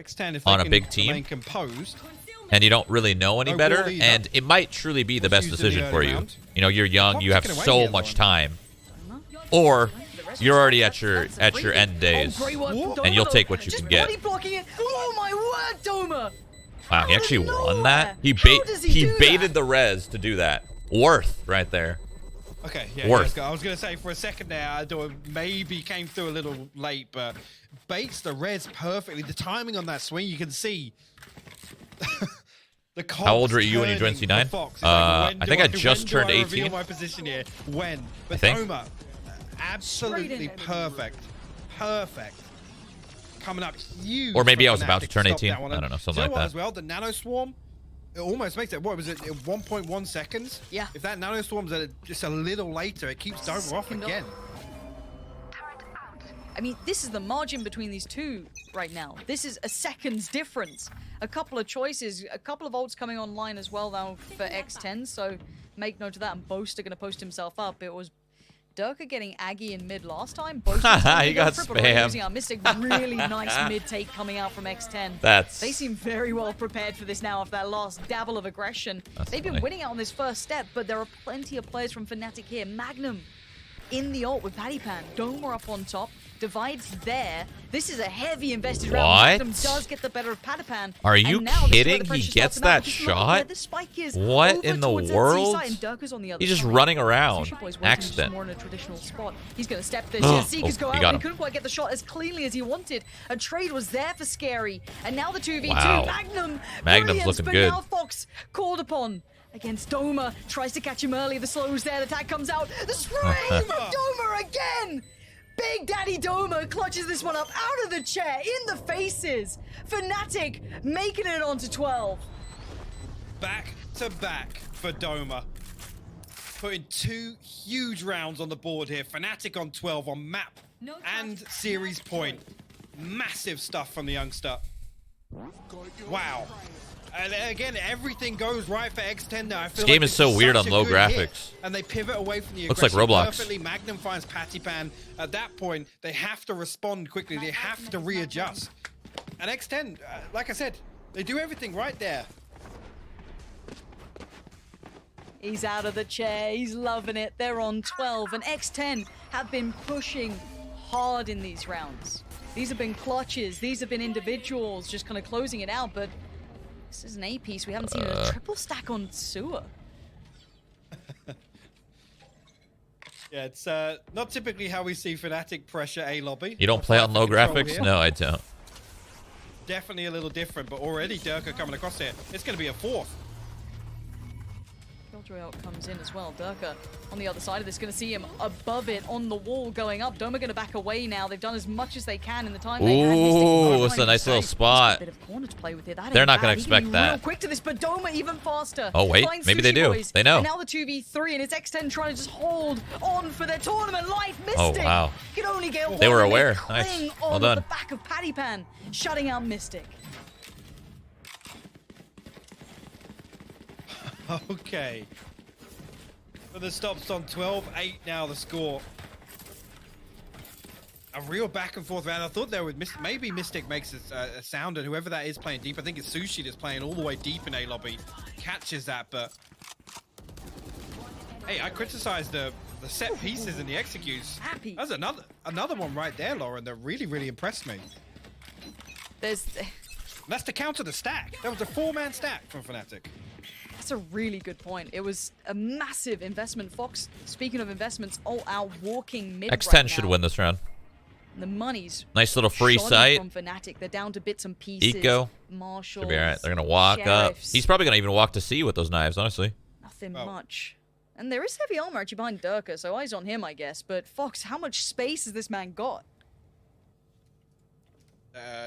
on a big team, and you don't really know any better, and it might truly be the best decision for you. You know, you're young, you have so much time, or you're already at your end days, and you'll take what you can get. Oh my word, Doma! Wow, he actually won that. He baited the res to do that. Worth right there. Okay, yeah, Worth. I was going to say for a second there, Doma maybe came through a little late, but baits the res perfectly. The timing on that swing, you can see. The How old were you when you joined C9? I think I just turned 18. My position here. When? But I think. Doma, absolutely perfect. Perfect. Coming up huge. Or maybe I was about to turn 18. I don't know, something like that. As well, the nano swarm. It almost makes it, what was it, 1.1 seconds? Yeah. If that nano swarm's at just a little later, it keeps Doma off again. I mean, this is the margin between these two right now. This is a second's difference. A couple of choices, a couple of ults coming online as well now for X10, so make note of that. And Boaster going to post himself up. It was Derke getting Aggie in mid last time. He got spammed. Mistic, really nice mid take coming out from X10. They seem very well prepared for this now after that last dabble of aggression. They've been winning out on this first step, but there are plenty of players from Fnatic here. Magnum in the ult with Patiphan. Doma up on top. Divides there. This is a heavy invested round. Magnum does get the better of Patiphan. Are you kidding? He gets that shot? What in the world? He's just running around. Accident. More in a traditional spot. He's going to step there. Seekers go out, but he couldn't quite get the shot as cleanly as he wanted. A trade was there for sScary. And now the 2v2. Wow. Magnum's looking good. Now foxz called upon against Doma. Tries to catch him early. The slow's there. The tag comes out. The spray from Doma again. Big Daddy Doma clutches this one up out of the chair, in the faces. Fnatic making it onto 12. Back to back for Doma. Putting 2 huge rounds on the board here. Fnatic on 12 on map and series point. Massive stuff from the youngster. Wow. And again, everything goes right for X10 now. This game is so weird on low graphics. And they pivot away from the looks like aggression Roblox. perfectly. Magnum finds Patiphan. At that point, they have to respond quickly. They have to readjust. And X10, like I said, they do everything right there. He's out of the chair. He's loving it. They're on 12. And X10 have been pushing hard in these rounds. These have been clutches. These have been individuals just kind of closing it out. But this is an A piece. We haven't seen a triple stack on sewer. Yeah, it's not typically how we see Fnatic pressure A lobby. You don't play on low graphics? Here. No, I don't. Definitely a little different, but already Derke coming across here. It's going to be a 4th. Killjoy ult comes in as well. Derke on the other side of this, going to see him above it on the wall going up. Doma going to back away now. They've done as much as they can in the time they had. Ooh, it's a nice little spot. Bit of corner to play with here. They're not going to expect that. Real quick to this, but Doma even faster. Oh wait, maybe they do. They know. And now the 2v3, and it's X10 trying to just hold on for their tournament life. Mistic. Oh wow. Can only get one. They were aware. They Nice. cling Well on done. the back of Patiphan, shutting out Mistic. Okay. But the stops on 12-8 now, the score. A real back and forth round. I thought there would maybe Mistic makes a sound, and whoever that is playing deep, I think it's Sushi that's playing all the way deep in A lobby, catches that, but hey, I criticized the set pieces and the executes. Happy. That's another one right there, Lauren, that really impressed me. That's to counter the stack. That was a 4-man stack from Fnatic. That's a really good point. It was a massive investment. foxz, speaking of investments, all out walking mid X10 right should now. win this round. The money's Nice little free shoddy sight. from Fnatic. They're down to bits and pieces. Hiko. Marshall. Should be alright. They're gonna walk up. Sheriffs. He's probably gonna even walk to C with those knives, honestly. Nothing much. And there is heavy armor actually behind Derke, so eyes on him, I guess. But foxz, how much space has this man got?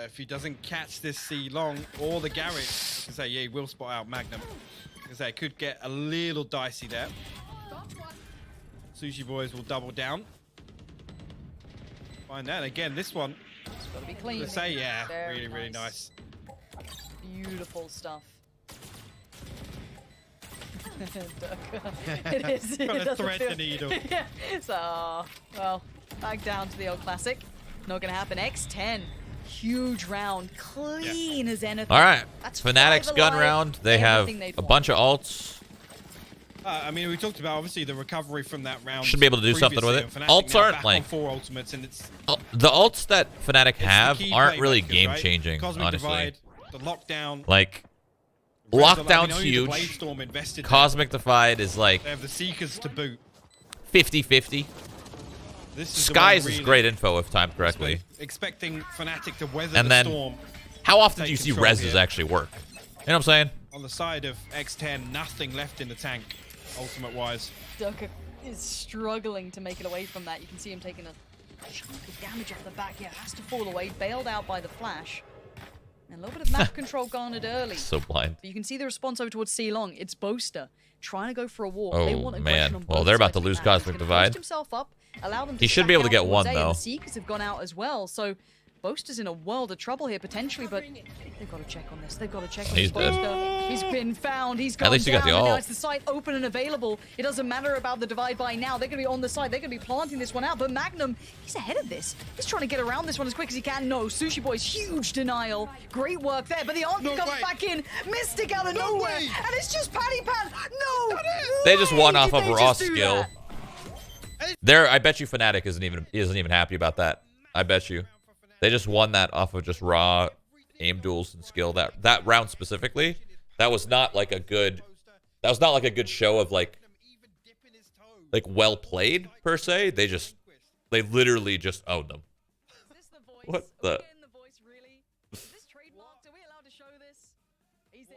If he doesn't catch this C long or the garage, I can say, yeah, he will spot out Magnum. I can say it could get a little dicey there. Sushi Boys will double down. Find that again. This one, It's got to be clean. let's say, yeah, Very really nice. Beautiful stuff. Derke. It is. It Trying to doesn't thread feel- the needle. Yeah. So, well, back down to the old classic. Not gonna happen. X10. Huge round, clean as anything. All right, That's Fnatic's 5 gun alive, round. They have everything they'd a want. bunch of ults. I mean, we talked about obviously the recovery from that round. Should be able to do something with previously, it. and Fnatic Ults now aren't back like on 4 ultimates, and it's the ults that Fnatic the have key aren't really playmakers, game right? changing, Cosmic honestly. Divide, the lockdown. Like Reds are lockdown's only the Blade huge. Storm invested there. Cosmic Divide is like They have the Seekers to boot. 50-50. This is the Skies one is really great info if timed correctly. expecting Fnatic to weather And the then storm. how often do take you see control reses here. actually work? You know what I'm saying? On the side of X10, nothing left in the tank, ultimate-wise. Derke is struggling to make it away from that. You can see him taking a chunk of damage off the back. Yeah, has to fall away, bailed out by the flash. And a little bit of map control garnered early. So blind. But you can see the response over towards C long. It's Boaster trying to go for a walk. Oh, They want aggression man. on Well, both they're about sides to of lose the map. He's Cosmic gonna Divide. post himself up, allow them to He should be stack able to out get towards one, A, and though. The Seekers have gone out as well, so Boaster's in a world of trouble here potentially, but they've got to check on this. They've got to check on He's this. dead. Boaster. He's been found. He's gone At least he got down, the and now ult. it's the site open and available. It doesn't matter about the divide by now. They're going to be on the side. They're going to be planting this one out. But Magnum, he's ahead of this. He's trying to get around this one as quick as he can. No, Sushi Boys, huge denial. Great work there, but the answer comes back in. Mistic out of nowhere, and it's just Patiphan. No, They just won way off did of they raw just do skill. that? There, I bet you Fnatic isn't even happy about that. I bet you. They just won that off of just raw aim duels and skill. That round specifically, that was not like a good show of like well played per se. They literally just owned them. Is this the voice? What Are we the- getting the voice, really? Is this trademarked? Are we allowed to show this? He's in.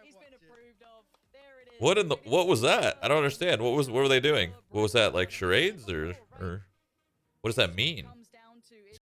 He's been approved of. There it is. What was that? I don't understand. What were they doing? What was that, like charades or what does that mean? Comes